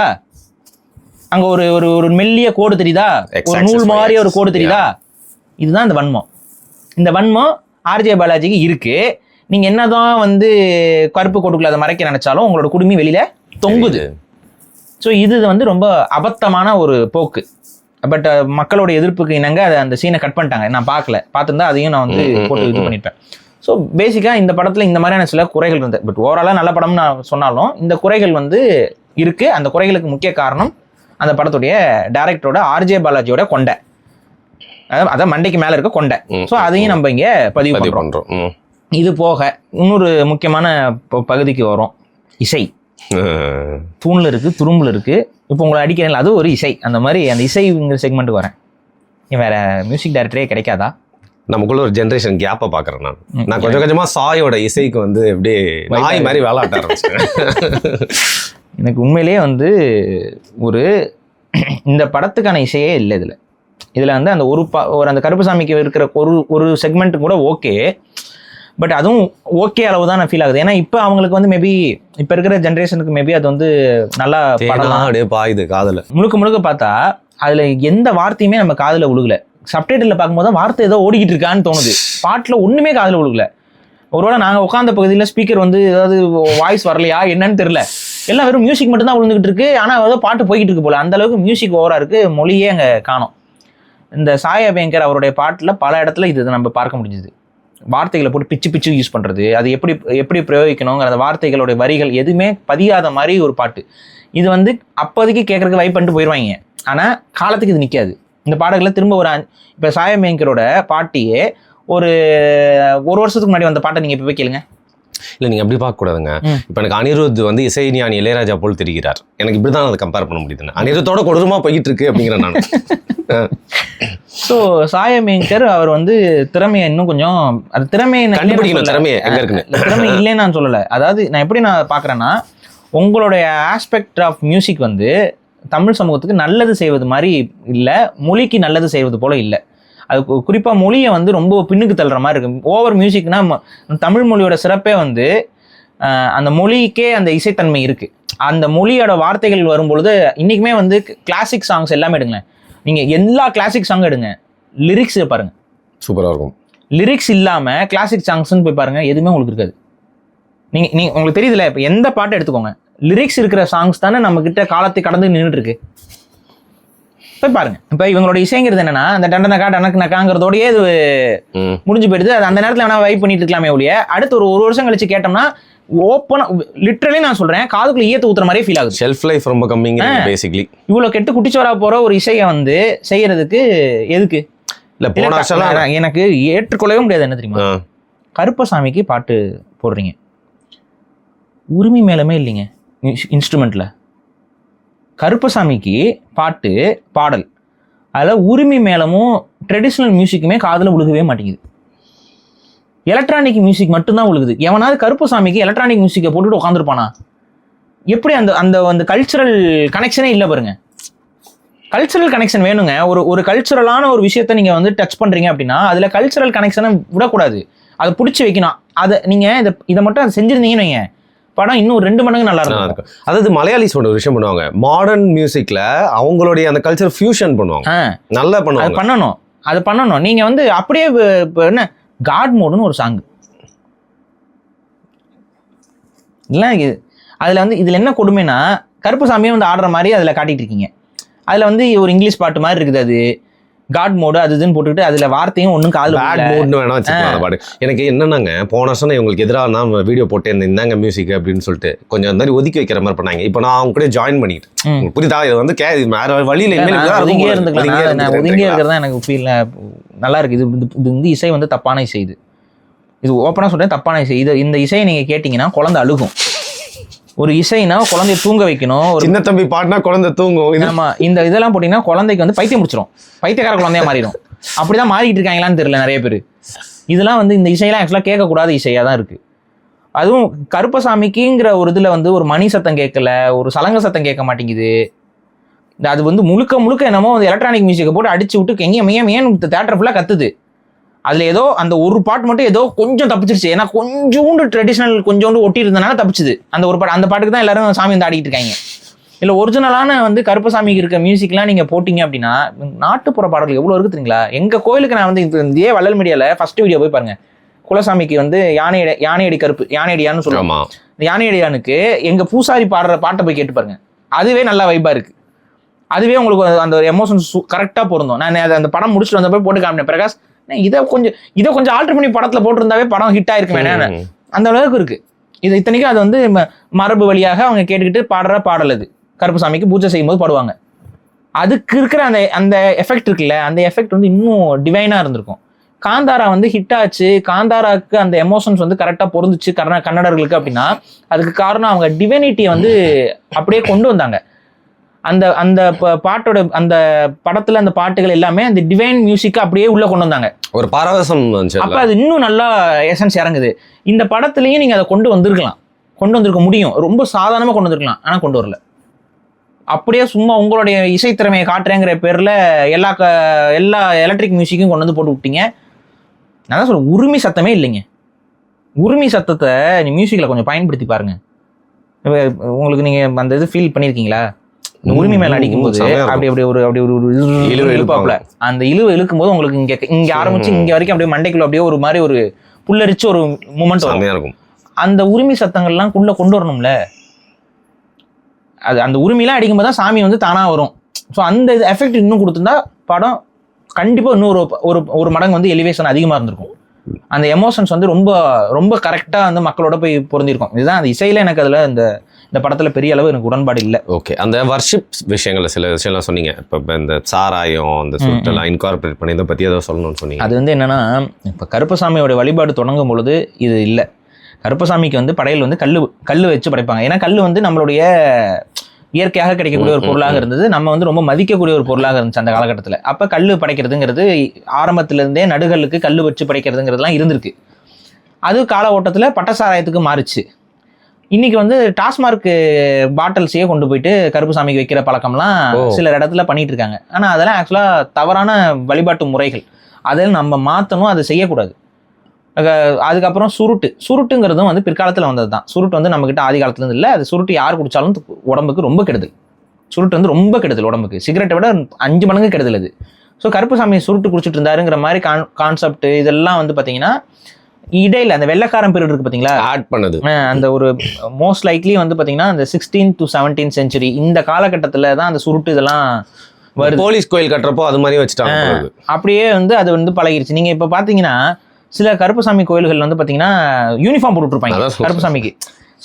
அங்க ஒரு ஒரு மெல்லிய கோடு தெரியுதா? ஒரு நூல் மாதிரி ஒரு கோடு தெரியுதா? இதுதான் இந்த வன்மம். இந்த வன்மம் ஆர்ஜே பாலாஜிக்கு இருக்கு. நீங்க என்னதான் வந்து கருப்பு கோட்டுக்குள்ள அதை மறைக்க நினைச்சாலும் உங்களோட குடுமி வெளியில தொங்குது. ஸோ இது வந்து ரொம்ப அபத்தமான ஒரு போக்கு. பட் மக்களோட எதிர்ப்புக்கு இணங்க அதை அந்த சீனை கட் பண்ணிட்டாங்க. நான் பார்த்துருந்தா அதையும் நான் வந்து போட்டு இது பண்ணிப்பேன். ஸோ பேசிக்காக இந்த படத்தில் இந்த மாதிரியான சில குறைகள் இருந்தது. பட் ஓவராலாக நல்ல படம்னு நான் சொன்னாலும் இந்த குறைகள் வந்து இருக்கு. அந்த குறைகளுக்கு முக்கிய காரணம் அந்த படத்துடைய டைரக்டரோட ஆர்ஜே பாலாஜியோட கொண்டை, அதான் மண்டைக்கு மேலே இருக்க கொண்டை. ஸோ அதையும் நம்ம இங்கே பதிவு பண்ணுறோம். இது போக இன்னொரு முக்கியமான பகுதிக்கு வரும், இசை. தூண்ல இருக்கு, துரும்புல இருக்கு. இப்போ உங்களை அடிக்கிறேன், அது ஒரு இசை. அந்த மாதிரி அந்த இசைங்கிற செக்மெண்ட்டுக்கு வரேன். வேற மியூசிக் டைரக்டரே கிடைக்காதா? நமக்குள்ள ஒரு ஜென்ரேஷன் கேப்பை பார்க்குறேன். நான் கொஞ்சம் கொஞ்சமா சாயோட இசைக்கு வந்து எப்படி நாய் மாதிரி விளையாட்ட ஆரம்பிச்சேன். எனக்கு உண்மையிலேயே வந்து ஒரு இந்த படத்துக்கான இசையே இல்லை இதில் வந்து அந்த ஒரு அந்த கருப்புசாமிக்கு இருக்கிற ஒரு செக்மெண்ட் கூட ஓகே. பட் அதுவும் ஓகே அளவு தான் நான் ஃபீல் ஆகுது. ஏன்னா இப்போ அவங்களுக்கு வந்து மேபி இப்போ இருக்கிற ஜென்ரேஷனுக்கு மேபி அது வந்து நல்லா படலாம் அப்படியே பாயுது காதில். முழுக்க பார்த்தா அதில் எந்த வார்த்தையுமே நம்ம காதில் விழுகல. சப்டைட்டில் பார்க்கும்போது தான் வார்த்தை ஏதோ ஓடிக்கிட்டு இருக்கான்னு தோணுது. பாட்டில் ஒன்றுமே காதில் விழுகல. ஒருவேளை நாங்கள் உட்காந்த பகுதியில் ஸ்பீக்கர் வந்து ஏதாவது வாய்ஸ் வரலையா என்னன்னு தெரியல. எல்லாம் வெறும் மியூசிக் மட்டும் தான் விழுந்துகிட்டு இருக்கு. ஆனா ஏதோ பாட்டு போய்கிட்டு இருக்கு போல, அந்த அளவுக்கு மியூசிக் ஓவரா இருக்கு, மொழியே அங்க காணோம். இந்த சாய் அபியங்கர் அவருடைய பாட்டுல பல இடத்துல இது நம்ம பார்க்க முடிஞ்சுது. வார்த்தைகளை போட்டு பிச்சு பிச்சு யூஸ் பண்றது, அது எப்படி எப்படி பிரயோகிக்கணுங்கிற அந்த வார்த்தைகளுடைய வரிகள் எதுவுமே பதியாத மாதிரி ஒரு பாட்டு. இது வந்து அப்போதைக்கு கேட்கறதுக்கு வைப் பண்ணிட்டு போயிடுவாங்க, ஆனா காலத்துக்கு இது நிக்காது. இந்த பாடல்களை திரும்ப ஒரு இப்ப சாய் அபியங்கரோட பாட்டியே ஒரு வருஷத்துக்கு முன்னாடி வந்த பாட்டை நீங்க இப்ப போய் கேளுங்க. இல்லை நீங்கள் அப்படி பார்க்கக்கூடாதுங்க. இப்போ எனக்கு அனிருத் வந்து இசை ஞானி இளையராஜா போல் தெரிகிறார். எனக்கு இப்படி தான் அதை கம்பேர் பண்ண முடியுதுன்னு. அனிருத்தோட கொடூரமாக போய்கிட்டு இருக்கு அப்படிங்கிறேன் நான். ஸோ சாய் அபியங்கர் அவர் வந்து திறமையை இன்னும் கொஞ்சம், அது திறமையை கண்டுபிடிக்கணும். திறமையை எங்க இருக்குன்னு, திறமை இல்லைன்னு நான் சொல்லலை. அதாவது நான் எப்படி நான் பார்க்குறேன்னா, உங்களுடைய ஆஸ்பெக்ட் ஆஃப் மியூசிக் வந்து தமிழ் சமூகத்துக்கு நல்லது செய்வது மாதிரி இல்லை, மொழிக்கு நல்லது செய்வது போல இல்லை. அது குறிப்பாக மொழியை வந்து ரொம்ப பின்னுக்கு தள்ளுற மாதிரி இருக்கு. ஓவர் மியூசிக்னா தமிழ் மொழியோட சிறப்பே வந்து அந்த மொழிக்கே அந்த இசைத்தன்மை இருக்கு. அந்த மொழியோட வார்த்தைகள் வரும்பொழுது இன்னைக்குமே வந்து கிளாசிக் சாங்ஸ் எல்லாமே எடுங்க, நீங்க எல்லா கிளாசிக் சாங் எடுங்க, லிரிக்ஸ் பாருங்க, சூப்பராக இருக்கும். லிரிக்ஸ் இல்லாம கிளாசிக் சாங்ஸ்ன்னு போய் பாருங்க, எதுவுமே உங்களுக்கு இருக்காது. நீங்க உங்களுக்கு தெரியுதுல, இப்போ எந்த பாட்டை எடுத்துக்கோங்க, லிரிக்ஸ் இருக்கிற சாங்ஸ் தானே நம்ம கிட்ட காலத்தை கடந்து நின்றுட்டு இருக்கு. போய் பாருங்க. இப்போ இவங்களோட இசைங்கிறது என்னன்னா, அந்த டண்டனக்கா டனக்கு நக்காங்கிறதோடயே இது முடிஞ்சு போயிடுது. அது அந்த நேரத்தில் வேணா வைப் பண்ணிட்டு இருக்கலாமே ஒழிய, அடுத்து ஒரு வருஷம் கழிச்சு கேட்டோம்னா ஓப்பனா லிட்டரலி நான் சொல்றேன், காதுக்குள்ள ஈயத்தை ஊத்துற மாதிரியே ஃபீல் ஆகுது. ஷெல்ஃப் லைஃப் ரொம்ப கம்மிங்க பேசிக்கலி. இவ்வளவு கெட்டு குட்டிச்சோரா போற ஒரு இசையை வந்து செய்யறதுக்கு எதுக்கு இல்ல போன வருஷம் எனக்கு ஏற்றுக்கொள்ளவே முடியாது. என்ன தெரியுமா, கருப்பசாமிக்கு பாட்டு போடுறீங்க, உரிமை மேலமே இல்லைங்க இன்ஸ்ட்ருமெண்ட்ல. கருப்பசாமிக்கு பாட்டு பாடல், அதில் உரிமை மேலமும் ட்ரெடிஷ்னல் மியூசிக்குமே காதில் விழுகவே மாட்டேங்குது. எலக்ட்ரானிக் மியூசிக் மட்டும்தான் விழுகுது. எவனாவது கருப்பசாமிக்கு எலக்ட்ரானிக் மியூசிக்கை போட்டுட்டு உட்காந்துருப்பானா? எப்படி அந்த அந்த அந்த கல்ச்சுரல் கனெக்ஷனே இல்லை பாருங்க. கல்ச்சுரல் கனெக்ஷன் வேணுங்க. ஒரு கல்ச்சுரலான ஒரு விஷயத்த நீங்கள் வந்து டச் பண்ணுறீங்க அப்படின்னா அதில் கல்ச்சுரல் கனெக்ஷனை விடக்கூடாது, அதை பிடிச்சி வைக்கணும். அதை நீங்கள் இதை மட்டும் அதை செஞ்சுருந்தீங்கன்னு வைங்க, படம் இன்னும் 2 மடங்கு நல்லா இருக்கும். அதாவது மலையாளிஸோட ஒரு விஷயம் பண்ணுவாங்க, மாடர்ன் மியூசிக்ல அவங்களுடைய அந்த கல்ச்சர் ஃபியூஷன் பண்ணுவாங்க, நல்லா பண்ணுவாங்க. அது பண்ணணும். நீங்க வந்து அப்படியே என்ன காட் மோடுன்னு ஒரு சாங் இல்லை, அதுல வந்து இதுல என்ன கொடுமைனா, கருப்புசாமியை வந்து ஆடுற மாதிரி அதுல காட்டிட்டு இருக்கீங்க. அதுல வந்து ஒரு இங்கிலீஷ் பாட்டு மாதிரி இருக்குது, அது காட் மோடு அது இதுன்னு போட்டுக்கிட்டு அதுல வார்த்தையும் ஒன்றும் காது பேட் மோட்னு வேணா வச்சுக்கலாம் அந்த பாட்டு. எனக்கு என்னன்னாங்க, போன வருஷம் இவங்களுக்கு எதிராக நான் வீடியோ போட்டேன் இந்தாங்க மியூசிக் அப்படின்னு சொல்லிட்டு கொஞ்சம் அந்த மாதிரி ஒதுக்கி வைக்கிற மாதிரி பண்ணாங்க. இப்போ நான் அவங்க கூட ஜாயின் பண்ணிட்டேன். புரியுதா? இது வந்து வேற வழியில் ஒதுங்கியே இருந்துக்கலாம். ஒதுங்கியே இருக்கிறதா எனக்கு ஃபீல் நல்லா இருக்கு. இது வந்து இசை வந்து தப்பான இசை. இது ஓப்பனாக சொல்றேன், தப்பான இசை. இந்த இசையை நீங்க கேட்டீங்கன்னா குழந்தை அழுகும். ஒரு இசைனா குழந்தைய தூங்க வைக்கணும். ஒரு சின்ன தம்பி பாட்டுனா குழந்தை தூங்கும். ஆமா, இந்த இதெல்லாம் போட்டீங்கன்னா குழந்தைக்கு வந்து பைத்தியம் முடிச்சிடும், பைத்தியக்கார குழந்தையா மாறிடும். அப்படிதான் மாறிட்டு இருக்காங்களான்னு தெரியல நிறைய பேர். இதெல்லாம் வந்து இந்த இசையெல்லாம் ஆக்சுவலாக கேட்கக்கூடாத இசையாக தான் இருக்கு. அதுவும் கருப்பசாமிக்குங்கிற ஒரு இதுல வந்து ஒரு மணி சத்தம் கேட்கல, ஒரு சலங்க சத்தம் கேட்க மாட்டேங்குது. அது வந்து முழுக்க என்னமோ வந்து எலக்ட்ரானிக் மியூசிக்கை போட்டு அடிச்சு விட்டு எங்கேயும் தேட்டர் ஃபுல்லாக கத்துது. அதுல ஏதோ அந்த ஒரு பாட்டு மட்டும் ஏதோ கொஞ்சம் தப்பிச்சிருச்சு. ஏன்னா கொஞ்சோண்டு ட்ரெடிஷ்னல் கொஞ்சோண்டு ஒட்டி இருந்தனால தப்பிச்சுது அந்த ஒரு பாட்டு. அந்த பாட்டுக்கு தான் எல்லாரும் சாமி வந்து ஆடிட்டு இருக்காங்க. இல்லை ஒரிஜினலான வந்து கருப்பசாமிக்கு இருக்க மியூசிக்லாம் நீங்கள் போட்டிங்க அப்படின்னா நாட்டுப்புற பாடல்கள் எவ்வளோ இருக்குது தெரியுங்களா? எங்கள் கோயிலுக்கு நான் வந்து இதே வள்ளல் மீடியாவில் ஃபர்ஸ்ட் வீடியோ போய் பாருங்க. குலசாமிக்கு வந்து யானையடி கருப்பு யானையடியான்னு சொல்லுவாங்க. யானையடியானுக்கு எங்கள் பூசாரி பாடுற பாட்டை போய் கேட்டு பாருங்க, அதுவே நல்லா வைப்பாக இருக்குது. அதுவே உங்களுக்கு அந்த எமோஷன்ஸ் கரெக்டாக பொருந்தும். நான் அந்த படம் முடிச்சுட்டு வந்தப்போ போட்டு காமினேன், பிரகாஷ் இதை கொஞ்சம் ஆல்டர் பண்ணி படத்துல போட்டிருந்தாவே படம் ஹிட் ஆயிருக்குமே, அந்த அளவுக்கு இருக்கு. இது இத்தனைக்கும் அது வந்து மரபு வழியாக அவங்க கேட்டுக்கிட்டு பாடுற பாடல். அது கருப்பசாமிக்கு பூஜை செய்யும் போது பாடுவாங்க. அதுக்கு இருக்கிற அந்த எஃபெக்ட் இருக்குல்ல, அந்த எஃபெக்ட் வந்து இன்னும் டிவைனா இருந்திருக்கும். காந்தாரா வந்து ஹிட் ஆச்சு, காந்தாராக்கு அந்த எமோஷன்ஸ் வந்து கரெக்டா பொருந்துச்சு கன்னடர்களுக்கு அப்படின்னா அதுக்கு காரணம் அவங்க டிவைனிட்டியை வந்து அப்படியே கொண்டு வந்தாங்க. அந்த அந்த பாட்டோட அந்த படத்துல அந்த பாட்டுகள் எல்லாமே அந்த டிவைன் மியூசிக் அப்படியே உள்ள கொண்டு வந்தாங்க. ஒரு பரவசம். அப்ப அது இன்னும் நல்லா எசன்ஸ் இறங்குது. இந்த படத்துலயும் நீங்க அதை கொண்டு வந்திருக்க முடியும், ரொம்ப சாதாரணமா கொண்டு வந்திருக்கலாம், ஆனா கொண்டு வரல. அப்படியே சும்மா உங்களுடைய இசை திறமையை காட்டுறேங்கிற பேர்ல எல்லா எலக்ட்ரிக் மியூசிக்கும் கொண்டு வந்து போட்டு விட்டீங்க. நான் தான் சொல்றேன், உரிமை சத்தமே இல்லைங்க. உரிமை சத்தத்தை நீ மியூசிக்ல கொஞ்சம் பயன்படுத்தி பாருங்க. உங்களுக்கு நீங்க அந்த இது ஃபீல் பண்ணிருக்கீங்களா? உரிமை மேல அடிக்கும் போது அப்படி ஒரு இழுப்பாப்ல, அந்த இழுவை இழுக்கும் போது உங்களுக்கு இங்க ஆரம்பிச்சு இங்க வரைக்கும் அப்படியே மண்டைக்குள்ள அப்படியே ஒரு மாதிரி ஒரு புல்லரிச்சு ஒரு மூமெண்ட் வரும். அந்த உரிமை சத்தங்கள்லாம் உள்ள கொண்டு வரணும்ல. அது அந்த உரிமையெல்லாம் அடிக்கும்போது தான் சாமி வந்து தானா வரும். ஸோ அந்த எஃபெக்ட் இன்னும் கொடுத்துருந்தா படம் கண்டிப்பாக இன்னும் ஒரு மடங்கு வந்து எலிவேஷன் அதிகமாக இருந்திருக்கும். அந்த எமோஷன்ஸ் வந்து ரொம்ப ரொம்ப கரெக்டாக வந்து மக்களோட போய் பொருந்திருக்கும். இதுதான் அந்த இசையில எனக்கு அதில் இந்த படத்தில் பெரிய அளவு எனக்கு உடன்பாடு இல்லை. ஓகே, அந்த வர்ஷிப் விஷயங்கள்ல சில விஷயம்லாம் சொன்னீங்க. இப்போ இந்த சாராயம் அந்த சுட்டெல்லாம் இன்கார்பரேட் பண்ணி இதை பற்றி ஏதோ சொல்லணும்னு சொன்னீங்க. அது வந்து என்னன்னா, இப்போ கருப்பசாமியோட வழிபாடு தொடங்கும் பொழுது இது இல்லை. கருப்பசாமிக்கு வந்து படையல் வந்து கல் வச்சு படைப்பாங்க. ஏன்னா கல் வந்து நம்மளுடைய இயற்கையாக கிடைக்கக்கூடிய ஒரு பொருளாக இருந்தது. நம்ம வந்து ரொம்ப மதிக்கக்கூடிய ஒரு பொருளாக இருந்துச்சு அந்த காலகட்டத்தில். அப்போ கல் படைக்கிறதுங்கிறது ஆரம்பத்திலேருந்தே நடுகளுக்கு கல் வச்சு படைக்கிறதுங்கிறதுலாம் இருந்திருக்கு. அது கால ஓட்டத்தில் பட்டசாராயத்துக்கு மாறிச்சு. இன்னைக்கு வந்து டாஸ்மார்க் பாட்டில்ஸையே கொண்டு போயிட்டு கருப்புசாமிக்கு வைக்கிற பழக்கம்லாம் சில இடத்துல பண்ணிட்டு இருக்காங்க. ஆனால் அதெல்லாம் ஆக்சுவலாக தவறான வழிபாட்டு முறைகள். அதில் நம்ம மாற்றணும், அதை செய்யக்கூடாது. அதுக்கப்புறம் சுருட்டுங்கிறதும் வந்து பிற்காலத்தில் வந்தது தான். சுருட்டு வந்து நம்மக்கிட்ட ஆதி காலத்துலேருந்து இல்லை. அது சுருட்டு யார் குடித்தாலும் உடம்புக்கு ரொம்ப கெடுதல். சுருட்டு வந்து ரொம்ப கெடுதல் உடம்புக்கு. சிகரெட்டை விட 5 மடங்கு கெடுதல் அது. ஸோ கருப்புசாமி சுருட்டு குடிச்சிட்டு இருந்தாருங்கிற மாதிரி கான்செப்ட் இதெல்லாம் வந்து பார்த்தீங்கன்னா இடையில அந்த வெள்ளைக்காரன் பீரியட் இருக்கு பார்த்தீங்களா, ஆட் பண்ணது. அந்த ஒரு மோஸ்ட் லைக்லி வந்து பார்த்தீங்கன்னா அந்த 16th to 17th century இந்த காலகட்டத்தில் தான் அந்த சுருட்டு இதெல்லாம் வருது. போலீஸ் கோயில் கட்டுறப்போ அது மாதிரி வச்சுட்டாங்க. அப்படியே வந்து அது வந்து பழகிருச்சு. நீங்கள் இப்போ பார்த்தீங்கன்னா சில கருப்புசாமி கோயில்கள் வந்து பார்த்தீங்கன்னா யூனிஃபார்ம் போட்டுருப்பாங்க கருப்புசாமிக்கு.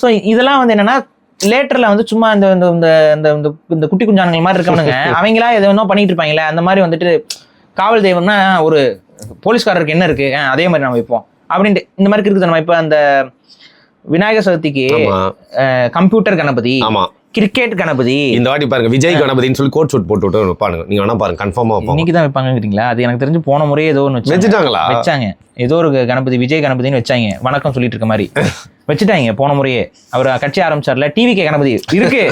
ஸோ இதெல்லாம் வந்து என்னன்னா லேட்டரில் வந்து சும்மா இந்த குட்டி குஞ்சானங்கள் மாதிரி இருக்கவனுங்க அவங்களா எதை வேணா பண்ணிட்டு இருப்பாங்களே. அந்த மாதிரி வந்துட்டு காவல் தெய்வம்னா ஒரு போலீஸ்காரருக்கு என்ன இருக்கு அதே மாதிரி நம்ம வைப்போம் அப்படின்ட்டு இந்த மாதிரி இருக்குது. நம்ம இப்போ அந்த விநாயகர் சதுர்த்திக்கு கம்ப்யூட்டர் கணபதி, கிரிக்கெட் கணபதி, இந்த வாட்டி பாருங்க விஜய் கணபதினு சொல்லி கோட் ஷூட் போட்டு வைப்பாங்க. நீங்க வேணா பாருங்க, கன்ஃபார்மா வைப்பாங்க. இன்னைக்கு தான் வைப்பாங்கிறீங்களா? அது எனக்கு தெரிஞ்சு போன முறையே ஏதோ ஒன்று வச்சாங்க. ஏதோ ஒரு கணபதி விஜய் கணபதினு வச்சாங்க. வணக்கம் சொல்லிட்டு இருக்க மாதிரி வச்சுட்டாங்க போன முறையே. அவர் கட்சி ஆரம்பிச்சார்ல, டிவிகே கணபதி இருக்கு,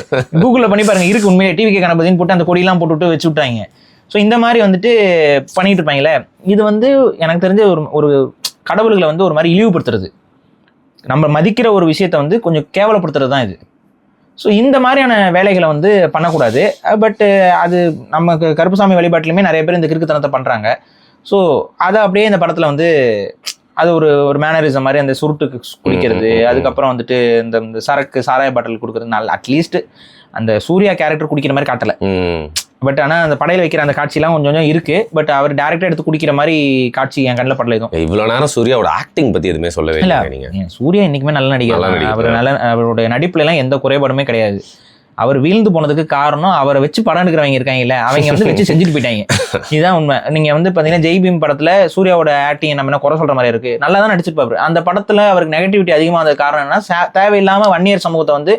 கூகுளில் பண்ணி பாருங்க, இருக்கு உண்மையே டிவிகே கணபதினு போட்டு அந்த கொடியெல்லாம் போட்டுவிட்டு வச்சு விட்டாங்க. ஸோ இந்த மாதிரி வந்துட்டு பண்ணிட்டு இருப்பாங்களே. இது வந்து எனக்கு தெரிஞ்ச ஒரு கடவுள்களை வந்து ஒரு மாதிரி இழிவுபடுத்துறது, நம்ம மதிக்கிற ஒரு விஷயத்தை வந்து கொஞ்சம் கேவலப்படுத்துறது தான் இது. ஸோ இந்த மாதிரியான வேலைகளை வந்து பண்ணக்கூடாது. பட்டு அது நமக்கு கருப்புசாமி வழிபாட்டிலுமே நிறைய பேர் இந்த கிறுக்குத்தனத்தை பண்ணுறாங்க. ஸோ அதை அப்படியே இந்த படத்தில் வந்து அது ஒரு மேனரிசம் மாதிரி அந்த சுருட்டுக்கு குடிக்கிறது, அதுக்கப்புறம் வந்துட்டு இந்த சாராய பாட்டில் கொடுக்குறது. நல்ல அட்லீஸ்ட் அந்த சூர்யா கேரக்டர் குடிக்கிற மாதிரி காட்டலை. பட் ஆனால் அந்த படையில் வைக்கிற அந்த காட்சிலாம் கொஞ்சம் இருக்கு. பட் அவர் டேரக்டா எடுத்து குடிக்கிற மாதிரி காட்சி என் கண்ணில் படல. எதுவும் இவ்வளோ நேரம் சூர்யாவோட ஆக்டிங் பற்றி எதுவுமே சொல்லவே இல்லை. சூர்யா இன்னைக்குமே நல்ல நடிகர். அவருடைய நடிப்புல எல்லாம் எந்த குறைபாடுமே கிடையாது. அவர் வீழ்ந்து போனதுக்கு காரணம் அவரை வச்சு படம் எடுக்கிறவங்க இருக்காங்கல்ல, அவங்க வந்து வச்சு செஞ்சுட்டு போயிட்டாங்க. இதுதான் உண்மை. நீங்க வந்து பாத்தீங்கன்னா ஜெய்பீம் படத்துல சூர்யாவோட ஆக்டிங் நம்ம என்ன குறை சொல்ற மாதிரி இருக்கு, நல்லா தான் நடிச்சிருப்பாரு. அந்த படத்துல அவருக்கு நெகட்டிவிட்டி அதிகமான காரணம் என்ன, தேவையில்லாம வன்னியர் சமூகத்தை வந்து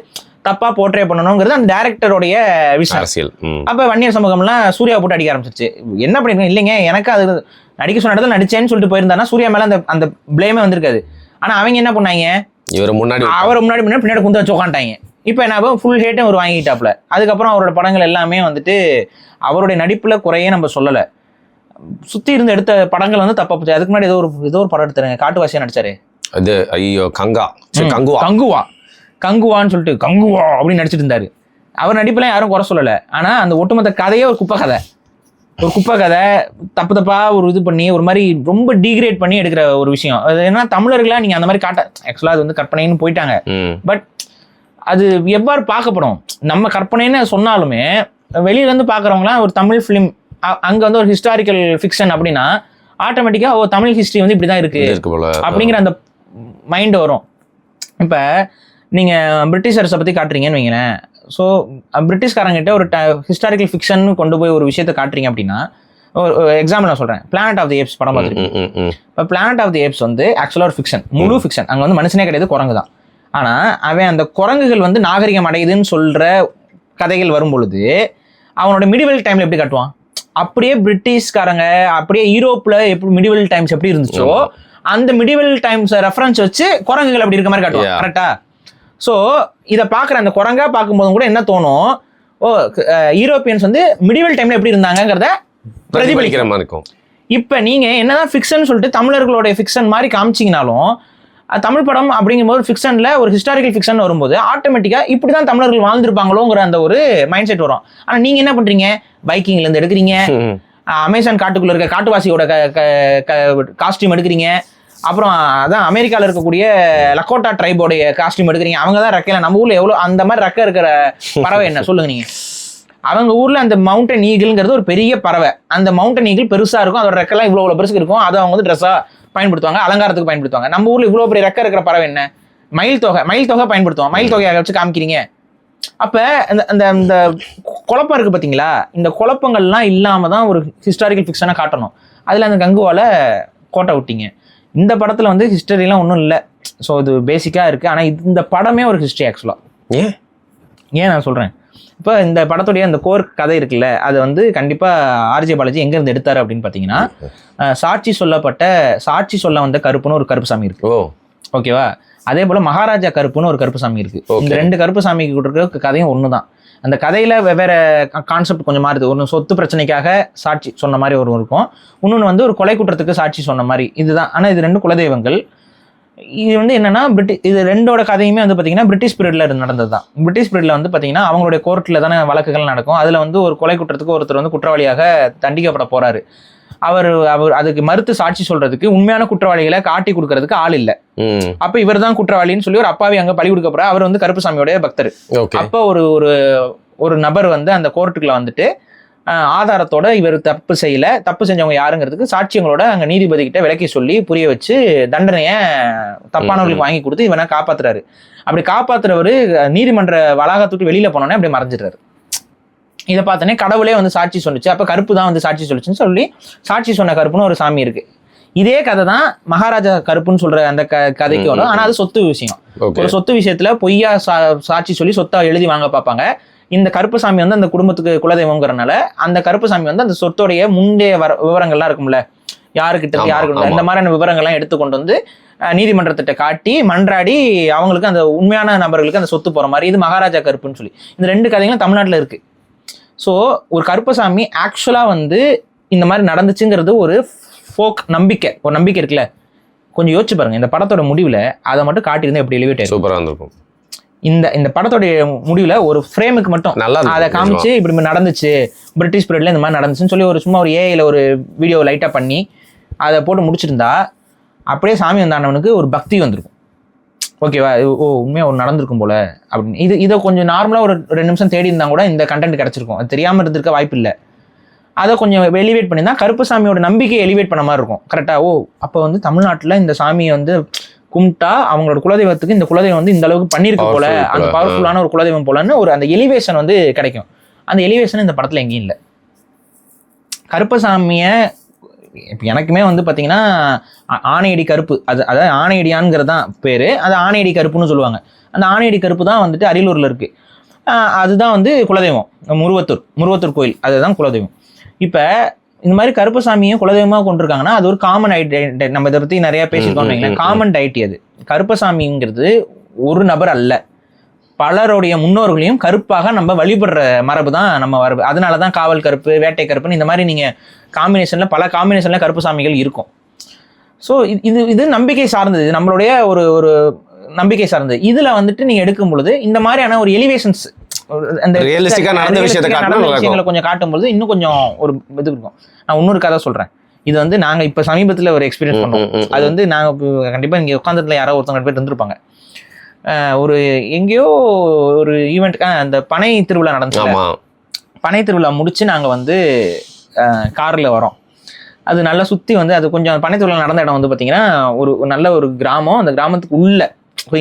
தப்பா போர்ட்ரே பண்ணணுங்கிறது அந்த டைரக்டருடைய விஷயம். அப்ப வன்னியர் சமூகம்லாம் சூர்யா போட்டு அடிக்க ஆரம்பிச்சிருச்சு. என்ன பண்ணிருக்கேன் இல்லைங்க, எனக்கு அது நடிக்க சொன்ன இடத்துல நடிச்சேன்னு சொல்லிட்டு போயிருந்தாருன்னா சூர்யா மேல அந்த பிளேமே வந்திருக்காது. ஆனா அவங்க என்ன பண்ணாங்க, அவரை முன்னாடி பின்னாடி குந்த வச்சு உட்காந்துட்டாங்க. இப்போ என்ன ஃபுல் ஹேட்டும் அவர் வாங்கிட்டாப்ல. அதுக்கப்புறம் அவரோட படங்கள் எல்லாமே வந்துட்டு அவருடைய நடிப்புல குறையே நம்ம சொல்லலை. சுத்தி இருந்து எடுத்த படங்கள் வந்து தப்பா போச்சு. அதுக்கு முன்னாடி ஏதோ ஒரு படம் எடுத்தாருங்க, காட்டுவாசியா நடிச்சாரு. அது ஐயோ கங்குவான்னு சொல்லிட்டு கங்குவா அப்படின்னு நடிச்சிட்டு இருந்தாரு. அவர் நடிப்புலாம் யாரும் குறை சொல்லலை. ஆனா அந்த ஒட்டுமொத்த கதையே ஒரு குப்பை கதை, தப்பா ஒரு இது பண்ணி ஒரு மாதிரி ரொம்ப டீக்ரேட் பண்ணி எடுக்கிற ஒரு விஷயம். அது என்ன, தமிழர்களா நீங்க அந்த மாதிரி ஆக்சுவலா அது வந்து கற்பனைன்னு போயிட்டாங்க. பட் அது எவ்வாறு பார்க்கப்படும், நம்ம கற்பனைன்னு சொன்னாலுமே வெளியில இருந்து பாக்குறவங்களாம் ஒரு தமிழ் பிலிம் அங்க வந்து ஒரு ஹிஸ்டாரிக்கல் ஃபிக்ஷன் அப்படின்னா ஆட்டோமேட்டிக்கா தமிழ் ஹிஸ்டரி வந்து இப்படிதான் இருக்கு அப்படிங்கிற அந்த மைண்ட் வரும். இப்ப நீங்க பிரிட்டிஷர்ஸை பத்தி காட்டுறீங்கன்னு வைங்களேன். ஸோ பிரிட்டிஷ்காரங்கிட்ட ஒரு ஹிஸ்டாரிக்கல் ஃபிக்ஷன் கொண்டு போய் ஒரு விஷயத்த காட்டுறீங்க அப்படின்னா, ஒரு எக்ஸாம்பிள் நான் சொல்றேன், பிளானட் ஆஃப் தி ஏப்ஸ் படம் பார்த்துருக்கீங்க. இப்போ பிளானட் ஆஃப் தி ஏப்ஸ் வந்து ஆக்சுவலா ஒரு ஃபிக்ஷன், முழு ஃபிக்ஷன். அங்க வந்து மனுஷனே கிடையாது, குரங்கு தான். ஆனா அவன் அந்த குரங்குகள் வந்து நாகரிகம் அடையுதுன்னு சொல்ற கதைகள் வரும் பொழுது அவனோட மிடிவல் டைம்ல எப்படி காட்டுவான், அப்படியே பிரிட்டிஷ்காரங்க அப்படியே யூரோப்ல எப்படி மிடிவல் டைம்ஸ் எப்படி இருந்துச்சோ அந்த மிடிவல் டைம்ஸ் ரெஃபரன்ஸ் வச்சு குரங்குகள் அப்படி இருக்க மாதிரி காட்டுவான். கரெக்டா? ஸோ இதை பார்க்குற அந்த குரங்கா பார்க்கும்போதும் கூட என்ன தோணும், யூரோப்பியன்ஸ் வந்து மிடிவல் டைம்ல எப்படி இருந்தாங்கிறத பிரதிபலிக்கிற மாதிரி இருக்கும். இப்போ நீங்க என்னதான் ஃபிக்ஷன் சொல்லிட்டு தமிழர்களுடைய ஃபிக்ஷன் மாதிரி காமிச்சிங்கனாலும் தமிழ் படம் அப்படிங்கும்போது ஃபிக்ஷன்ல ஒரு ஹிஸ்டாரிக்கல் ஃபிக்ஷன் வரும்போது ஆட்டோமேட்டிக்கா இப்படிதான் தமிழர்கள் வாழ்ந்திருப்பாங்களோங்கிற அந்த ஒரு மைண்ட் செட் வரும். ஆனா நீங்க என்ன பண்றீங்க, பைக்கிங்ல இருந்து எடுக்கிறீங்க, அமேசான் காட்டுக்குள்ள இருக்க காட்டுவாசியோட காஸ்டியூம் எடுக்கிறீங்க, அப்புறம் அதான் அமெரிக்காவில் இருக்கக்கூடிய லக்கோட்டா ட்ரைபோடைய காஸ்டியூம் எடுக்கிறீங்க, அவங்க தான் ரெக்கையில. நம்ம ஊர்ல எவ்வளோ அந்த மாதிரி ரெக்கை இருக்கிற பறவை என்ன சொல்லுங்க நீங்க? அவங்க ஊர்ல அந்த மவுண்டன் ஈகிள்ங்கிறது ஒரு பெரிய பறவை. அந்த மவுண்டன் ஈகிள் பெருசா இருக்கும், அதோட ரெக்கெல்லாம் இவ்வளவு பெருசுக்கு இருக்கும். அதை அவங்க வந்து ட்ரெஸ்ஸா பயன்படுத்துவாங்க, அலங்காரத்துக்கு பயன்படுத்துவாங்க. நம்ம ஊர்ல இவ்வளவு பெரிய ரெக்கை இருக்கிற பறவை என்ன? மயில் தொகை பயன்படுத்துவோம். மயில் தொகையை வச்சு காமிக்கிறீங்க. அப்ப இந்த குழப்பம் இருக்கு பாத்தீங்களா? இந்த குழப்பங்கள்லாம் இல்லாம தான் ஒரு ஹிஸ்டாரிக்கல் ஃபிக்ஷனை காட்டணும். அதுல அந்த கங்குவால கோட்டை விட்டீங்க. இந்த படத்துல வந்து ஹிஸ்டரிலாம் ஒன்றும் இல்லை. ஸோ இது பேசிக்கா இருக்கு. ஆனா இந்த படமே ஒரு ஹிஸ்டரி ஆக்சுவலா. ஏன் நான் சொல்றேன், இப்போ இந்த படத்துடைய அந்த கோர் கதை இருக்குல்ல, அது வந்து கண்டிப்பா ஆர்ஜே பாலாஜி எங்க இருந்து எடுத்தாரு அப்படின்னு பாத்தீங்கன்னா, சாட்சி சொல்ல வந்த கருப்புன்னு ஒரு கருப்பு சாமி இருக்கு, ஓகேவா? அதே போல மகாராஜா கருப்புன்னு ஒரு கருப்பு சாமி இருக்கு. இந்த 2 கருப்பு சாமிக்கு கொடுக்குற கதையும் ஒண்ணுதான். அந்த கதையில வெவ்வேறு கான்செப்ட் கொஞ்சம் மாறுது. ஒன்று சொத்து பிரச்சனைக்காக சாட்சி சொன்ன மாதிரி ஒரு இருக்கும், இன்னொன்று வந்து ஒரு கொலை குற்றத்துக்கு சாட்சி சொன்ன மாதிரி. இதுதான். ஆனால் இது 2 குலதெய்வங்கள். இது வந்து என்னன்னா இது 2ஓட கதையுமே வந்து பார்த்தீங்கன்னா பிரிட்டிஷ் பீரியட்ல நடந்தது தான். பிரிட்டிஷ் பீரியட்ல வந்து பார்த்தீங்கன்னா அவங்களுடைய கோர்ட்டில் தானே வழக்குகள் நடக்கும். அதில் வந்து ஒரு கொலை குற்றத்துக்கு ஒருத்தர் வந்து குற்றவாளியாக தண்டிக்கப்பட போறாரு. அவர் அதுக்கு மறுத்து சாட்சி சொல்றதுக்கு, உண்மையான குற்றவாளிகளை காட்டி கொடுக்கறதுக்கு ஆள் இல்லை. அப்ப இவர் தான் குற்றவாளின்னு சொல்லி ஒரு அப்பாவி அங்க பழி கொடுக்க போற. அவர் வந்து கருப்புசாமியோட பக்தர். அப்ப ஒரு நபர் வந்து அந்த கோர்ட்டுக்குள்ள வந்துட்டு ஆதாரத்தோட இவர் தப்பு செஞ்சவங்க யாருங்கிறதுக்கு சாட்சியங்களோட அங்க நீதிபதி கிட்ட விளக்கி சொல்லி புரிய வச்சு தண்டனைய தப்பானவர்களுக்கு வாங்கி கொடுத்து இவனை காப்பாத்துறாரு. அப்படி காப்பாத்துறவரு நீதிமன்ற வளாகத்துக்கு வெளியில போனோன்னே அப்படி மறைஞ்சிடுறாரு. இதை பார்த்தோன்னே கடவுளே வந்து சாட்சி சொன்னிச்சு, அப்ப கருப்பு தான் வந்து சாட்சி சொல்லிச்சுன்னு சொல்லி சாட்சி சொன்ன கருப்புன்னு ஒரு சாமி இருக்கு. இதே கதை தான் மகாராஜா கருப்புன்னு சொல்ற அந்த கதைக்கு வரும். ஆனா அது சொத்து விஷயம். ஒரு சொத்து விஷயத்துல பொய்யா சாட்சி சொல்லி சொத்தை எழுதி வாங்க பார்ப்பாங்க. இந்த கருப்பு சாமி வந்து அந்த குடும்பத்துக்கு குலதெய்வங்கிறனால அந்த கருப்பு சாமி வந்து அந்த சொத்தோடைய முந்தைய விவரங்கள்லாம் இருக்கும்ல, யாருக்கிட்ட இந்த மாதிரியான விவரங்கள்லாம் எடுத்துக்கொண்டு வந்து நீதிமன்றத்திட்ட காட்டி மன்றாடி அவங்களுக்கு அந்த உண்மையான நபர்களுக்கு அந்த சொத்து போற மாதிரி. இது மகாராஜா கருப்புன்னு சொல்லி இந்த 2 கதைகளும் தமிழ்நாட்டில் இருக்கு. ஸோ ஒரு கருப்பசாமி ஆக்சுவலா வந்து இந்த மாதிரி நடந்துச்சுங்கிறது ஒரு ஃபோக் நம்பிக்கை, ஒரு நம்பிக்கை இருக்குல்ல. கொஞ்சம் யோசிச்சு பாருங்க, இந்த படத்தோட முடிவுல அதை மட்டும் காட்டியிருந்தா எப்படி எலிவேட் ஆகும்? சூப்பரா இருந்திருக்கும். இந்த படத்தோடைய முடிவுல ஒரு ஃப்ரேமுக்கு மட்டும் அதை காமிச்சு இப்படி நடந்துச்சு, பிரிட்டிஷ் பீரியட்ல இந்த மாதிரி நடந்துச்சுன்னு சொல்லி ஒரு சும்மா ஒரு ஏஐல ஒரு வீடியோ லைட்டா பண்ணி அதை போட்டு முடிச்சிருந்தா அப்படியே சாமி வந்தானவனுக்கு ஒரு பக்தி வந்திருக்கும். ஓகேவா? ஓ உண்மையா ஒரு நடந்திருக்கும் போல அப்படின்னு. இதை கொஞ்சம் நார்மலா ஒரு 2 நிமிஷம் தேடி இருந்தா கூட இந்த கண்டென்ட் கிடைச்சிருக்கும். அது தெரியாம இருந்திருக்க வாய்ப்பு இல்லை. அதை கொஞ்சம் எலிவேட் பண்ணி தான் கருப்பசாமியோட நம்பிக்கையை எலிவேட் பண்ண மாதிரி இருக்கும். கரெக்டா? ஓ அப்போ வந்து தமிழ்நாட்டில் இந்த சாமியை வந்து கும்பிட்டா அவங்களோட குலதெய்வத்துக்கு இந்த குலதெய்வம் வந்து இந்த அளவுக்கு பண்ணிருக்கு போல, அந்த பவர்ஃபுல்லான ஒரு குலதெய்வம் போலன்னு ஒரு அந்த எலிவேஷன் வந்து கிடைக்கும். அந்த எலிவேஷன் இந்த படத்துல எங்கேயும் இல்லை. கருப்பசாமியை இப்போ எனக்குமே வந்து பார்த்தீங்கன்னா ஆணையடி கருப்பு, அதாவது ஆணையடியான்ங்கிறது தான் பேரு. அது ஆணையடி கருப்புன்னு சொல்லுவாங்க. அந்த ஆணையடி கருப்பு தான் வந்துட்டு அரியலூர்ல இருக்கு. அதுதான் வந்து குலதெய்வம். முருவத்தூர் கோயில் அதுதான் குலதெய்வம். இப்போ இந்த மாதிரி கருப்பசாமியும் குலதெய்வமாக கொண்டிருக்காங்கன்னா அது ஒரு காமன் ஐடென்டி. நம்ம இதை பற்றி நிறைய பேசியிருக்கோம். Common identity. அது கருப்பசாமிங்கிறது ஒரு நபர் அல்ல, பலருடைய முன்னோர்களையும் கருப்பாக நம்ம வழிபடுற மரபு தான் நம்ம மரபு. அதனால தான் காவல் கருப்பு, வேட்டை கருப்புன்னு இந்த மாதிரி நீங்கள் காம்பினேஷனில் பல காம்பினேஷனில் கருப்பு சாமிகள் இருக்கும். ஸோ இது நம்பிக்கை சார்ந்தது, இது நம்மளுடைய ஒரு நம்பிக்கை சார்ந்தது. இதில் வந்துட்டு நீங்கள் எடுக்கும் பொழுது இந்த மாதிரியான ஒரு எலிவேஷன்ஸ் அந்த விஷயங்களை கொஞ்சம் காட்டும்போது இன்னும் கொஞ்சம் ஒரு இது இருக்கும். நான் இன்னொரு கதை சொல்கிறேன். இது வந்து நாங்கள் இப்போ சமீபத்தில் ஒரு எக்ஸ்பீரியன்ஸ் பண்ணோம். அது வந்து நாங்கள் கண்டிப்பாக இங்கே உட்காந்துல யாரோ ஒருத்தவங்க பேர் இருந்திருப்பாங்க. ஒரு எங்கேயோ ஒரு ஈவெண்ட், அந்த பனை திருவிழா நடந்துச்சு. பனை திருவிழா முடிச்சு நாங்கள் வந்து காரில் வரோம். அது நல்லா சுற்றி வந்து அது கொஞ்சம் பனை திருவிழா நடந்த இடம் வந்து பார்த்தீங்கன்னா ஒரு நல்ல ஒரு கிராமம். அந்த கிராமத்துக்கு உள்ள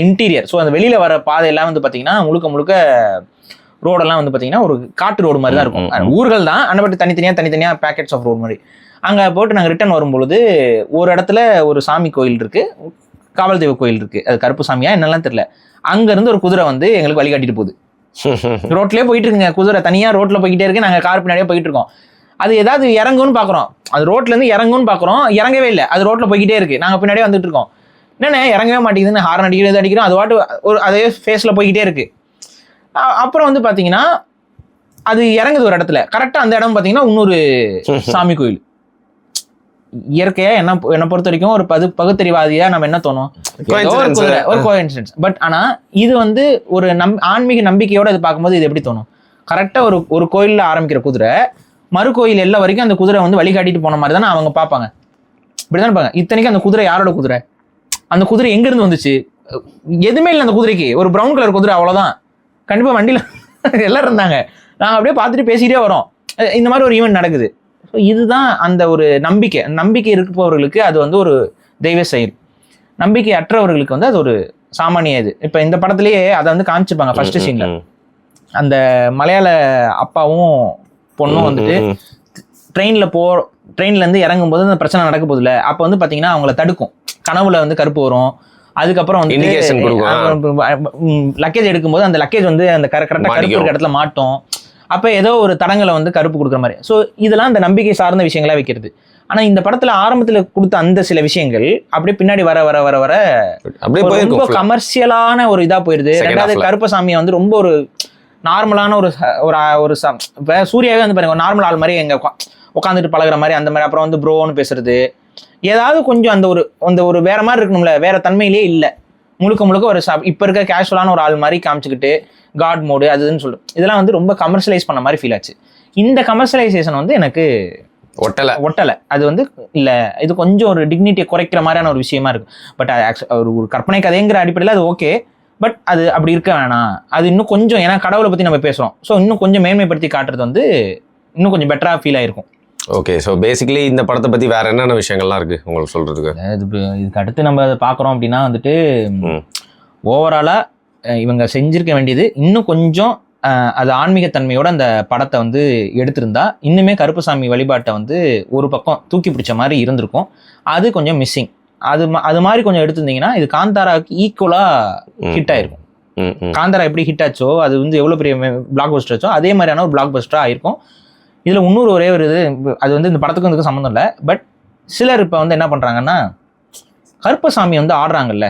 இன்டீரியர். ஸோ அந்த வெளியில் வர பாதையெல்லாம் வந்து பார்த்தீங்கன்னா முழுக்க ரோடெல்லாம் வந்து பார்த்தீங்கன்னா ஒரு காட்டு ரோடு மாதிரி தான் இருக்கும். ஊர்கள் தான், ஆனால் பட் தனித்தனியாக பேக்கெட்ஸ் ஆஃப் ரோடு மாதிரி. அங்கே போட்டு நாங்கள் ரிட்டர்ன் வரும்பொழுது ஒரு இடத்துல ஒரு சாமி கோயில் இருக்குது, காவல் தெய்வ கோயில் இருக்கு. அது கருப்பு சாமியா என்னெல்லாம் தெரியல. அங்க இருந்து ஒரு குதிரை வந்து எங்களுக்கு வழிகாட்டிட்டு போகுது. ரோட்லயே போயிட்டு இருக்குங்க குதிரை, தனியா ரோட்ல போய்கிட்டே இருக்கு. நாங்க கார் பின்னாடியே போயிட்டு இருக்கோம். அது ஏதாவது இறங்குன்னு பாக்குறோம், அது ரோட்ல இருந்து இறங்குன்னு பாக்குறோம், இறங்கவே இல்லை. அது ரோட்ல போய்கிட்டே இருக்கு. நாங்க பின்னாடியே வந்துட்டு இருக்கோம். என்னென்ன இறங்கவே மாட்டேங்குதுன்னு ஹார்ன் அடிக்கிறோம். அது வாட்டு ஒரு அதே ஃபேஸ்ல போய்கிட்டே இருக்கு. அப்புறம் வந்து பாத்தீங்கன்னா அது இறங்குது ஒரு இடத்துல. கரெக்டா அந்த இடம் பாத்தீங்கன்னா இன்னொரு சாமி கோயில். இயற்கையா என்ன பொறுத்த வரைக்கும் ஒரு பகுத்தறிவாதியா நம்ம என்ன தோணும், ஒரு கோஇன்சிடென்ஸ். பட் ஆனா இது வந்து ஒரு ஆன்மீக நம்பிக்கையோட இது பார்க்கும்போது இது எப்படி தோணும்? கரெக்டா ஒரு கோயில்ல ஆரம்பிக்கிற குதிரை மறு கோயில் எல்லா வரைக்கும் அந்த குதிரை வந்து வழிகாட்டிட்டு போன மாதிரி தானே அவங்க பார்ப்பாங்க. இப்படிதான் இருப்பாங்க. இத்தனைக்கும் அந்த குதிரை யாரோட குதிரை? அந்த குதிரை எங்க இருந்து வந்துச்சு, எதுவுமே இல்லை அந்த குதிரைக்கு, ஒரு ப்ரௌன் கலர் குதிரை அவ்வளவுதான். கண்டிப்பா வண்டியில எல்லாரும் இருந்தாங்க, நாங்க அப்படியே பார்த்துட்டு பேசிட்டே வரோம். இந்த மாதிரி ஒரு ஈவெண்ட் நடக்குது. ஸோ இதுதான் அந்த ஒரு நம்பிக்கை இருப்பவர்களுக்கு அது வந்து ஒரு தெய்வ செயல், நம்பிக்கை அற்றவர்களுக்கு வந்து அது ஒரு சாமானிய இது. இப்போ இந்த படத்திலேயே அதை வந்து காமிச்சிருப்பாங்க ஃபர்ஸ்ட் சீன்ல. அந்த மலையாள அப்பாவும் பொண்ணும் வந்துட்டு ட்ரெயின்ல இருந்து இறங்கும் போது அந்த பிரச்சனை நடக்க போதில்ல, அப்போ வந்து பாத்தீங்கன்னா அவங்கள தடுக்கும், கனவுல வந்து கருப்பு வரும். அதுக்கப்புறம் வந்து லக்கேஜ் எடுக்கும்போது அந்த லக்கேஜ் வந்து அந்த கரெக்டாக கருப்பு இருக்க இடத்துல மாட்டோம். அப்போ ஏதோ ஒரு தடங்களை வந்து கருப்பு கொடுக்குற மாதிரி. ஸோ இதெல்லாம் அந்த நம்பிக்கை சார்ந்த விஷயங்களா வைக்கிறது. ஆனால் இந்த படத்தில் ஆரம்பத்தில் கொடுத்த அந்த சில விஷயங்கள் அப்படியே பின்னாடி வர வர வர வர ரொம்ப கமர்ஷியலான ஒரு இதாக போயிடுது. ரெண்டாவது கருப்பசாமியை வந்து ரொம்ப ஒரு நார்மலான ஒரு ஒரு இப்போ சூர்யாவே வந்து பாருங்க நார்மல் ஆள் மாதிரி எங்க உட்காந்துட்டு பழகுற மாதிரி அந்த மாதிரி. அப்புறம் வந்து ப்ரோன்னு பேசுறது, ஏதாவது கொஞ்சம் அந்த ஒரு வேற மாதிரி இருக்கணும்ல, வேற தன்மையிலேயே இல்லை. முழுக்க ஒரு இப்போ இருக்க கேஷுவலான ஒரு ஆள் மாதிரி காமிச்சுக்கிட்டு காட் மோடு அதுன்னு சொல்லுது. இதெல்லாம் வந்து ரொம்ப கமர்ஷியலைஸ் பண்ண மாதிரி ஃபீல் ஆச்சு. இந்த கமர்ஷியலைசேஷன் வந்து எனக்கு ஒட்டலை. அது வந்து இல்லை, இது கொஞ்சம் ஒரு டிக்னிட்டியை குறைக்கிற மாதிரியான ஒரு விஷயமா இருக்கு. பட் ஒரு கற்பனை கதைங்கிற அடிப்படையில் அது ஓகே. பட் அது அப்படி இருக்க வேணாம். அது இன்னும் கொஞ்சம், ஏன்னா கடவுளை பற்றி நம்ம பேசுகிறோம், ஸோ இன்னும் கொஞ்சம் மேன்மைப்படுத்தி காட்டுறது வந்து இன்னும் கொஞ்சம் பெட்டராக ஃபீல் ஆயிருக்கும். ஓகே, ஸோ பேசிக்கலி இந்த படத்தை பற்றி வேற என்னென்ன விஷயங்கள்லாம் இருக்கு உங்களுக்கு சொல்றதுக்கு? இதுக்கு அடுத்து நம்ம அதை பார்க்குறோம் அப்படின்னா வந்துட்டு ஓவராலாக இவங்க செஞ்சிருக்க வேண்டியது இன்னும் கொஞ்சம் அது ஆன்மீகத்தன்மையோட அந்த படத்தை வந்து எடுத்திருந்தா இன்னுமே கருப்பசாமி வழிபாட்டை வந்து ஒரு பக்கம் தூக்கி பிடிச்ச மாதிரி இருந்திருக்கும். அது கொஞ்சம் மிஸ்ஸிங். அது மாதிரி கொஞ்சம் எடுத்திருந்தீங்கன்னா இது காந்தாராவுக்கு ஈக்குவலாக ஹிட் ஆயிருக்கும். காந்தாரா எப்படி ஹிட் ஆச்சோ, அது வந்து எவ்வளோ பெரிய பிளாக் பஸ்டர் ஆச்சோ அதே மாதிரியான ஒரு பிளாக் பஸ்டராக ஆயிருக்கும். இதில் இன்னொரு ஒரே ஒரு இது, அது வந்து இந்த படத்துக்கும் இதுக்கும் சம்மந்தம் இல்லை. பட் சிலர் இப்போ வந்து என்ன பண்ணுறாங்கன்னா, கருப்பசாமி வந்து ஆடுறாங்கல்ல,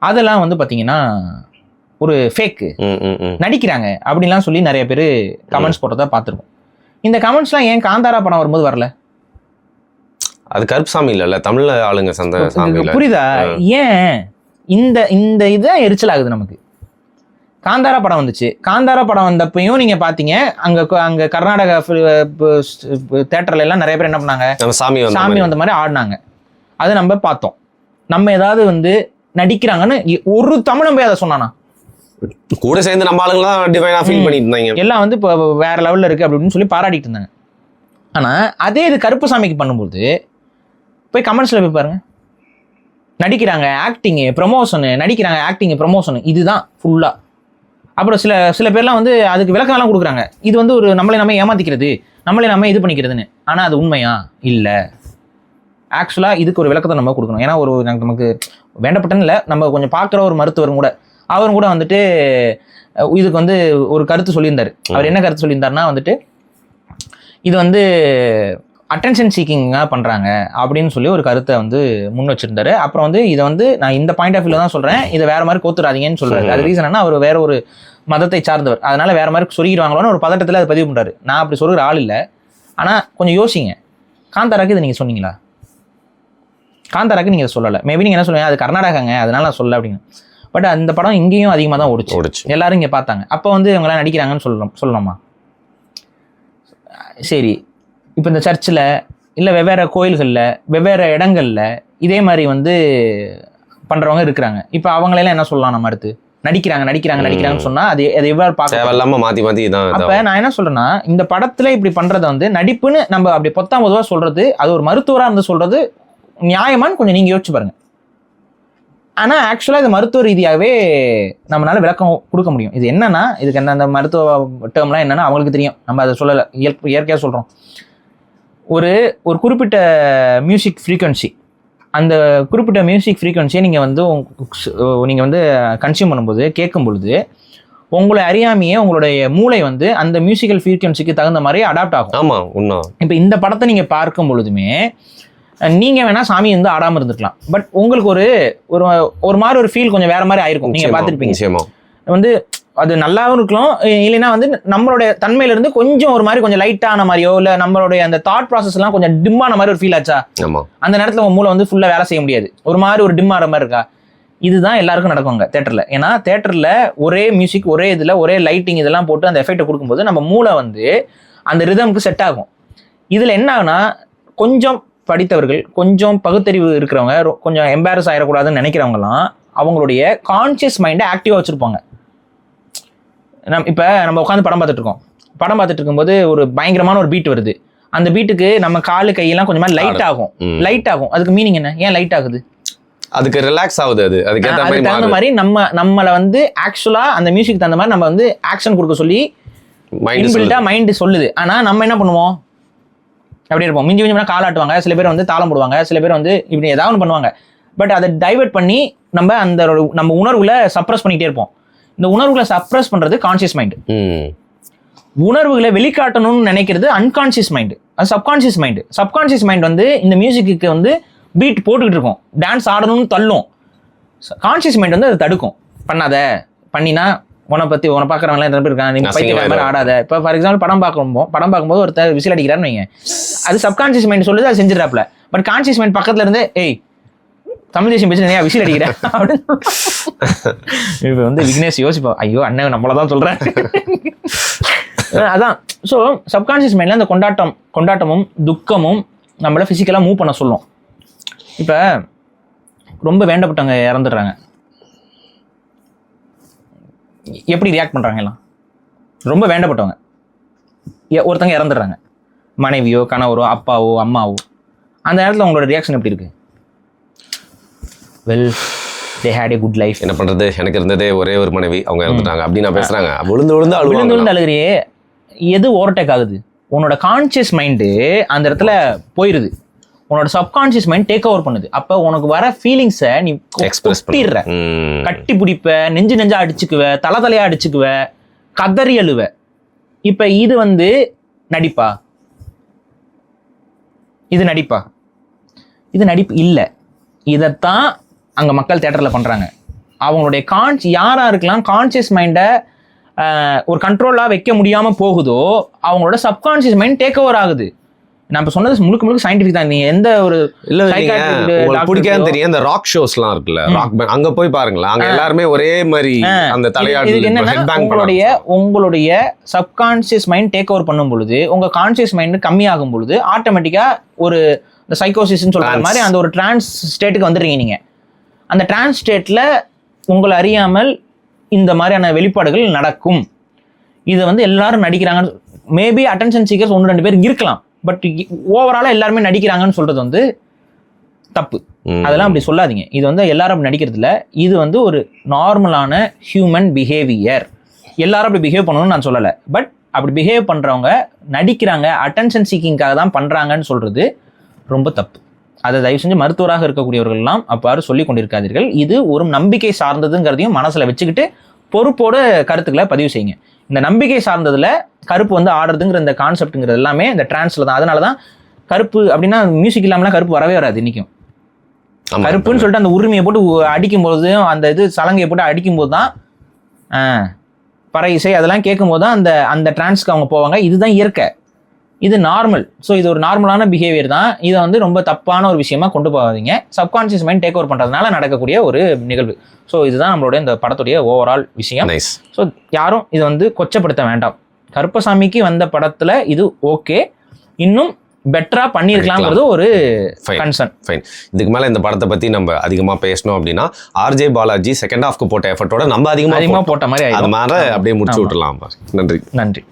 அதெல்லாம் வந்து பார்த்தீங்கன்னா ஒரு ஃபேக்கு நடிக்கிறாங்க அப்படின்லாம் சொல்லி நிறைய பேர் கமெண்ட்ஸ் போட்டதை பார்த்துருக்கோம். இந்த கமெண்ட்ஸ்லாம் ஏன் காந்தாரா படம் வரும்போது வரல? அது கருப்பசாமி இல்லைல்ல, தமிழ் ஆளுங்க சந்த சாமி, புரியுதா? ஏன் இந்த இதுதான் எரிச்சல் ஆகுது நமக்கு. காந்தாரா படம் வந்துச்சு, காந்தாரா படம் வந்தப்பையும் நீங்க பாத்தீங்க அங்க கர்நாடகா தியேட்டர்ல எல்லாம் நிறைய பேர் என்ன பண்ணாங்க, சாமி வந்த மாதிரி ஆடினாங்க. அதை நம்ம பார்த்தோம். நம்ம ஏதாவது வந்து நடிக்கிறாங்கன்னு ஒரு தமிழ் நம்ப அதை சொன்னானா? கூட சேர்ந்து நம்ம ஆளுங்களாம் டிவைனா ஃபீல் பண்ணிட்டு இருந்தாங்க, எல்லாம் வந்து இப்போ வேற லெவல்ல இருக்கு அப்படின்னு சொல்லி பாராட்டிட்டு இருந்தாங்க. ஆனா அதே இது கருப்பசாமிக்கு பண்ணும்போது போய் கமெண்ட்ஸ்ல போய் பாருங்க, நடிக்கிறாங்க ஆக்டிங் ப்ரமோஷனு, நடிக்கிறாங்க ஆக்டிங் ப்ரமோஷனு, இதுதான் ஃபுல்லா. அப்புறம் சில பேர்லாம் வந்து அதுக்கு விளக்கம்லாம் கொடுக்குறாங்க. இது வந்து ஒரு நம்மளை நம்ம ஏமாத்திக்கிறது, நம்மளே நம்ம இது பண்ணிக்கிறதுன்னு. ஆனால் அது உண்மையா இல்லை. ஆக்சுவலாக இதுக்கு ஒரு விளக்கத்தை நம்ம கொடுக்கணும். ஏன்னா ஒரு நமக்கு வேண்டப்பட்டன்னு இல்லை, நம்ம கொஞ்சம் பார்க்குற ஒரு மருத்துவரும் கூட, அவரும் கூட வந்துட்டு இதுக்கு வந்து ஒரு கருத்து சொல்லியிருந்தார். அவர் என்ன கருத்து சொல்லியிருந்தாருன்னா வந்துட்டு, இது வந்து அட்டென்ஷன் சீக்கிங்காக பண்ணுறாங்க அப்படின்னு சொல்லி ஒரு கருத்தை வந்து முன் வச்சிருந்தாரு. அப்புறம் வந்து இதை வந்து நான் இந்த பாயிண்ட் ஆஃப் வியூல தான் சொல்கிறேன், இதை வேற மாதிரி கோத்துறாதீங்கன்னு சொல்கிறாரு. அது ரீசன் என்ன, அவர் வேற ஒரு மதத்தை சார்ந்தவர், அதனால வேற மாதிரி சொல்லிடுவாங்களோன்னு ஒரு பதட்டத்தில் அதை பதிவு பண்ணுறாரு. நான் அப்படி சொல்கிற ஆள் இல்லை. ஆனால் கொஞ்சம் யோசிங்க, காந்தாராக்கு இதை நீங்கள் சொன்னீங்களா? காந்தாராக்கு நீங்கள் சொல்லலை. மேபி நீங்கள் என்ன சொல்லுவீங்க, அது கர்நாடகாங்க அதனால நான் சொல்லலை அப்படின்னு. பட் அந்த படம் இங்கேயும் அதிகமாக தான் ஓடிச்சு, எல்லாரும் இங்கே பார்த்தாங்க. அப்போ வந்து இவங்கெல்லாம் நடிக்கிறாங்கன்னு சொல்லலாமா? சரி, இப்போ இந்த சர்ச்சில் இல்லை வெவ்வேறு கோயில்களில் வெவ்வேறு இடங்களில் இதே மாதிரி வந்து பண்ணுறவங்க இருக்கிறாங்க. இப்போ அவங்களெல்லாம் என்ன சொல்லலாம், நம்ம அடுத்து நடிக்கிறாங்கன்னு சொன்னால் அது எவ்வாறு பார்க்க மாற்றி தான். அப்போ நான் என்ன சொல்கிறேன்னா, இந்த படத்தில் இப்படி பண்ணுறதை வந்து நடிப்புன்னு நம்ம அப்படி பொத்தாம் பொதுவாக சொல்கிறது, அது ஒரு மருத்துவராக இருந்து சொல்கிறது நியாயமானு கொஞ்சம் நீங்கள் யோசிச்சு பாருங்கள். ஆனால் ஆக்சுவலாக இது மருத்துவ ரீதியாகவே நம்மளால விளக்கம் கொடுக்க முடியும். இது என்னன்னா, இதுக்கு என்ன அந்த மருத்துவ டேர்ம்லாம் என்னன்னா அவங்களுக்கு தெரியும், நம்ம அதை சொல்லலை, இயற்கையாக சொல்கிறோம். ஒரு குறிப்பிட்ட மியூசிக் ஃப்ரீக்வன்சி, அந்த குறிப்பிட்ட மியூசிக் ஃப்ரீக்வன்சியை நீங்கள் வந்து கன்சியூம் பண்ணும்போது, கேட்கும் பொழுது உங்களை அறியாமையே உங்களுடைய மூளை வந்து அந்த மியூசிக்கல் ஃப்ரீக்வன்சிக்கு தகுந்த மாதிரி அடாப்ட் ஆகும். ஆமாம், உண்மை. இப்போ இந்த படத்தை நீங்கள் பார்க்கும் பொழுதுமே நீங்கள் வேணா சாமி வந்து ஆடாமல் இருந்திருக்கலாம், பட் உங்களுக்கு ஒரு மாதிரி ஒரு ஃபீல் கொஞ்சம் வேற மாதிரி ஆயிருக்கும். நீங்கள் பார்த்துருப்பீங்க வந்து அது நல்லாவும் இருக்கலாம், இல்லைன்னா வந்து நம்மளுடைய தன்மையிலிருந்து கொஞ்சம் ஒரு மாதிரி கொஞ்சம் லைட்டான மாதிரியோ, இல்லை நம்மளுடைய அந்த தாட் ப்ராசஸ் எல்லாம் கொஞ்சம் டிம்மான மாதிரி ஒரு ஃபீல் ஆச்சா? அந்த நேரத்தில் உங்க மூளை வந்து ஃபுல்லாக வேலை செய்ய முடியாது, ஒரு மாதிரி ஒரு டிம் ஆகிற மாதிரி இருக்கா? இதுதான் எல்லாருக்கும் நடக்குங்க தேட்டரில். ஏன்னா தேட்டரில் ஒரே மியூசிக், ஒரே இதில் ஒரே லைட்டிங் இதெல்லாம் போட்டு அந்த எஃபெக்டை கொடுக்கும்போது நம்ம மூளை வந்து அந்த ரிதமுக்கு செட் ஆகும். இதில் என்ன ஆகுனா, கொஞ்சம் படித்தவர்கள், கொஞ்சம் பகுத்தறிவு இருக்கிறவங்க, கொஞ்சம் எம்பாரஸ் ஆயிடக்கூடாதுன்னு நினைக்கிறவங்கலாம் அவங்களுடைய கான்சியஸ் மைண்டை ஆக்டிவாக வச்சுருப்பாங்க. இப்போ நம்ம உட்காந்து படம் பார்த்துட்டு இருக்கோம். படம் பார்த்துட்டு இருக்கும்போது ஒரு பயங்கரமான ஒரு பீட் வருது. அந்த பீட்டுக்கு நம்ம காலு கையெல்லாம் கொஞ்சமா லைட் ஆகும். அதுக்கு மீனிங் என்ன? ஏன் லைட் ஆகுது? அதுக்கு ரிலாக்ஸ் ஆகுது. அதுக்கு தகுந்த மாதிரி நம்மளை வந்து ஆக்சுவலா அந்த மியூசிக் தகுந்த மாதிரி நம்ம வந்து ஆக்ஷன் கொடுக்க சொல்லி இன்பில்ட்டா மைண்ட் சொல்லுது. ஆனா நம்ம என்ன பண்ணுவோம்? அப்படி இருப்போம். மிஞ்சி மிஞ்சி காலாட்டுவாங்க, சில பேர் வந்து தாளம் போடுவாங்க, சில பேர் வந்து இப்படி ஏதாவது ஒன்று பண்ணுவாங்க. பட் அதை டைவர்ட் பண்ணி நம்ம உணர்வுகளை சப்ரஸ் பண்ணிட்டே இருப்போம். இந்த உணர்வுகளை சப்ரஸ் பண்றது கான்சியஸ் மைண்ட். உணர்வுகளை வெளிக்காட்டணும்னு நினைக்கிறது அன்கான்சியஸ் மைண்டு, அது சப்கான்சியஸ் மைண்டு. சப்கான்சியஸ் மைண்ட் வந்து இந்த மியூசிக்கு வந்து பீட் போட்டுக்கிட்டு இருக்கும், டான்ஸ் ஆடணும்னு தள்ளும். கான்சியஸ் மைண்ட் வந்து அதை தடுக்கும். பண்ணாத, பண்ணினா உன்னை பார்க்குறவங்களாம் எத்தனை பேர் இருக்காங்க, நீ பைத்தியக்கார மாதிரி ஆடாத. இப்போ ஃபார் எக்ஸாம்பிள் படம் பார்க்கும்போது ஒருத்தர் விசில் அடிக்கிறான்னு வைங்க, அது சப்கான்சியஸ் மைண்ட் சொல்லுது, அது செஞ்சிடறாப்ல. பட் கான்சியஸ் மைண்ட் பக்கத்துல இருந்து ஏய் தமிழ் தேசியம் பேச்சு நிறையா விசில் அடிக்கிறேன் அப்படின்னு இப்போ வந்து விக்னேஷ் யோசிப்போம், ஐயோ அண்ணன் நம்மளதான் சொல்றேன். அதான். ஸோ சப்கான்சியஸ் மைண்ட்ல அந்த கொண்டாட்டமும் துக்கமும் நம்மளை ஃபிசிக்கலாக மூவ் பண்ண சொல்லும். இப்போ ரொம்ப வேண்டப்பட்டவங்க இறந்துடுறாங்க, எப்படி ரியாக்ட் பண்ணுறாங்க எல்லாம்? ரொம்ப வேண்டப்பட்டவங்க ஒருத்தங்க இறந்துடுறாங்க, மனைவியோ கணவரோ அப்பாவோ அம்மாவோ, அந்த நேரத்தில் உங்களோட ரியாக்ஷன் எப்படி இருக்கு? Well they had a good life. என்ன பண்றது, எனக்கு இருந்ததே ஒரே ஒரு மனைவி, அவங்க இறந்துட்டாங்க அப்படின்னு நான் பேசுறாங்க. விழுந்து அழுகிறியே, எது ஓவர்டேக் ஆகுது? உன்னோட கான்சியஸ் மைண்டு அந்த இடத்துல போயிருது, உன்னோட சப்கான்சியஸ் மைண்ட் டேக் ஓவர் பண்ணுது. அப்ப உனக்கு வர ஃபீலிங்ஸை நீ கொட்டிடுற, கட்டி பிடிப்ப, நெஞ்சா அடிச்சுக்குவ, தலையா அடிச்சுக்குவ, கதறி அழுவ. இப்ப இது வந்து நடிப்பா? இது நடிப்பு இல்ல. இதைத்தான் அங்க மக்கள் தியேட்டர்ல பண்றாங்க. அவங்களுடைய யாரா இருக்கலாம் கான்சியஸ் மைண்டை ஒரு கண்ட்ரோலா வைக்க முடியாம போகுதோ அவங்களோட சப்கான்சியஸ் மைண்ட் டேக் ஓவர் ஆகுது. நான் இப்ப சொன்னது முழுக்க சயின்டிபிக் தான். நீங்க எந்த ஒரு பிடிக்காது தெரியும், இந்த ராக் ஷோஸ்லாம் இருக்குல்ல, ராக் பேண்ட், அங்க போய் பாருங்களேன், அங்க எல்லாருமே ஒரே மாதிரி அந்த தலையாடு. உங்களுடைய சப்கான்சியஸ் மைண்ட் டேக் ஓவர் பண்ணும் பொழுது, உங்க கான்சியஸ் மைண்ட் கம்மியாகும் பொழுது ஆட்டோமேட்டிக்கா ஒரு இந்த சைக்கோசிஸ்ன்னு சொல்ற மாதிரி அந்த ஒரு டிரான்ஸ் ஸ்டேட்டுக்கு வந்துடுறீங்க. நீங்க அந்த டிரான்ஸ் ஸ்டேட்ல உங்களை அறியாமல் இந்த மாதிரியான வெளிப்பாடுகள் நடக்கும். இதை வந்து எல்லாரும் நடிக்கிறாங்கன்னு, மேபி அட்டென்ஷன் சீக்கர்ஸ் 1-2 பேர் இருக்கலாம், பட் ஓவராலா எல்லாருமே நடிக்கிறாங்கன்னு சொல்றது வந்து தப்பு. அதெல்லாம் அப்படி சொல்லாதீங்க. இது வந்து எல்லாரும் அப்படி நடிக்கிறது இல்லை. இது வந்து ஒரு நார்மலான ஹியூமன் பிஹேவியர். எல்லாரும் அப்படி பிஹேவ் பண்ணணும்னு நான் சொல்லலை. பட் அப்படி பிஹேவ் பண்றவங்க நடிக்கிறாங்க, அட்டென்ஷன் சீக்கிங்காக தான் பண்றாங்கன்னு சொல்றது ரொம்ப தப்பு. அதை தயவு செஞ்சு மருத்துவராக இருக்கக்கூடியவர்கள் எல்லாம் அவ்வாறு சொல்லி கொண்டிருக்காதீர்கள். இது ஒரு நம்பிக்கை சார்ந்ததுங்கிறதையும் மனசுல வச்சுக்கிட்டு பொறுப்போட கருத்துக்களை பதிவு செய்யுங்க. இந்த நம்பிக்கை சார்ந்ததுல கருப்பு வந்து ஆடுறதுங்கிற இந்த கான்செப்ட்ங்கிறது எல்லாமே இந்த டிரான்ஸ்ல தான். அதனாலதான் கருப்பு அப்படின்னா மியூசிக் இல்லாமலாம் கருப்பு வரவே வராது. இன்னைக்கும் கருப்புன்னு சொல்லிட்டு அந்த உரிமையை போட்டு அடிக்கும் போது, அந்த இது சலங்கையை போட்டு அடிக்கும் போது தான் பறை இசை அதெல்லாம் கேட்கும் போது தான் அந்த டிரான்ஸ்க்கு அவங்க போவாங்க. இதுதான் இயற்கை, இது நார்மல். ஸோ இது ஒரு நார்மலான பிஹேவியர் தான். இதை வந்து ரொம்ப தப்பான ஒரு விஷயமா கொண்டு போகாதீங்க. சப்கான்சியஸ் மைண்ட் டேக் ஓவர் பண்ணுறதுனால நடக்கக்கூடிய ஒரு நிகழ்வு. ஸோ இதுதான் நம்மளுடைய இந்த படத்துடைய ஓவரால் விஷயம். ஸோ யாரும் இதை வந்து கொச்சப்படுத்த வேண்டாம். கருப்பசாமிக்கு வந்த படத்தில் இது ஓகே, இன்னும் பெட்டரா பண்ணியிருக்கலாம்ங்கிறது ஒரு கன்சர்ன். ஃபைன். இதுக்கு மேலே இந்த படத்தை பற்றி நம்ம அதிகமாக பேசணும் அப்படின்னா ஆர்ஜே பாலாஜி செகண்ட் ஹாஃப்க்கு போட்ட எஃபர்ட்டோட நம்ம அதிகமாக போட்ட மாதிரி அது மாதிரி அப்படியே முடிச்சு விட்டுலாம். நன்றி.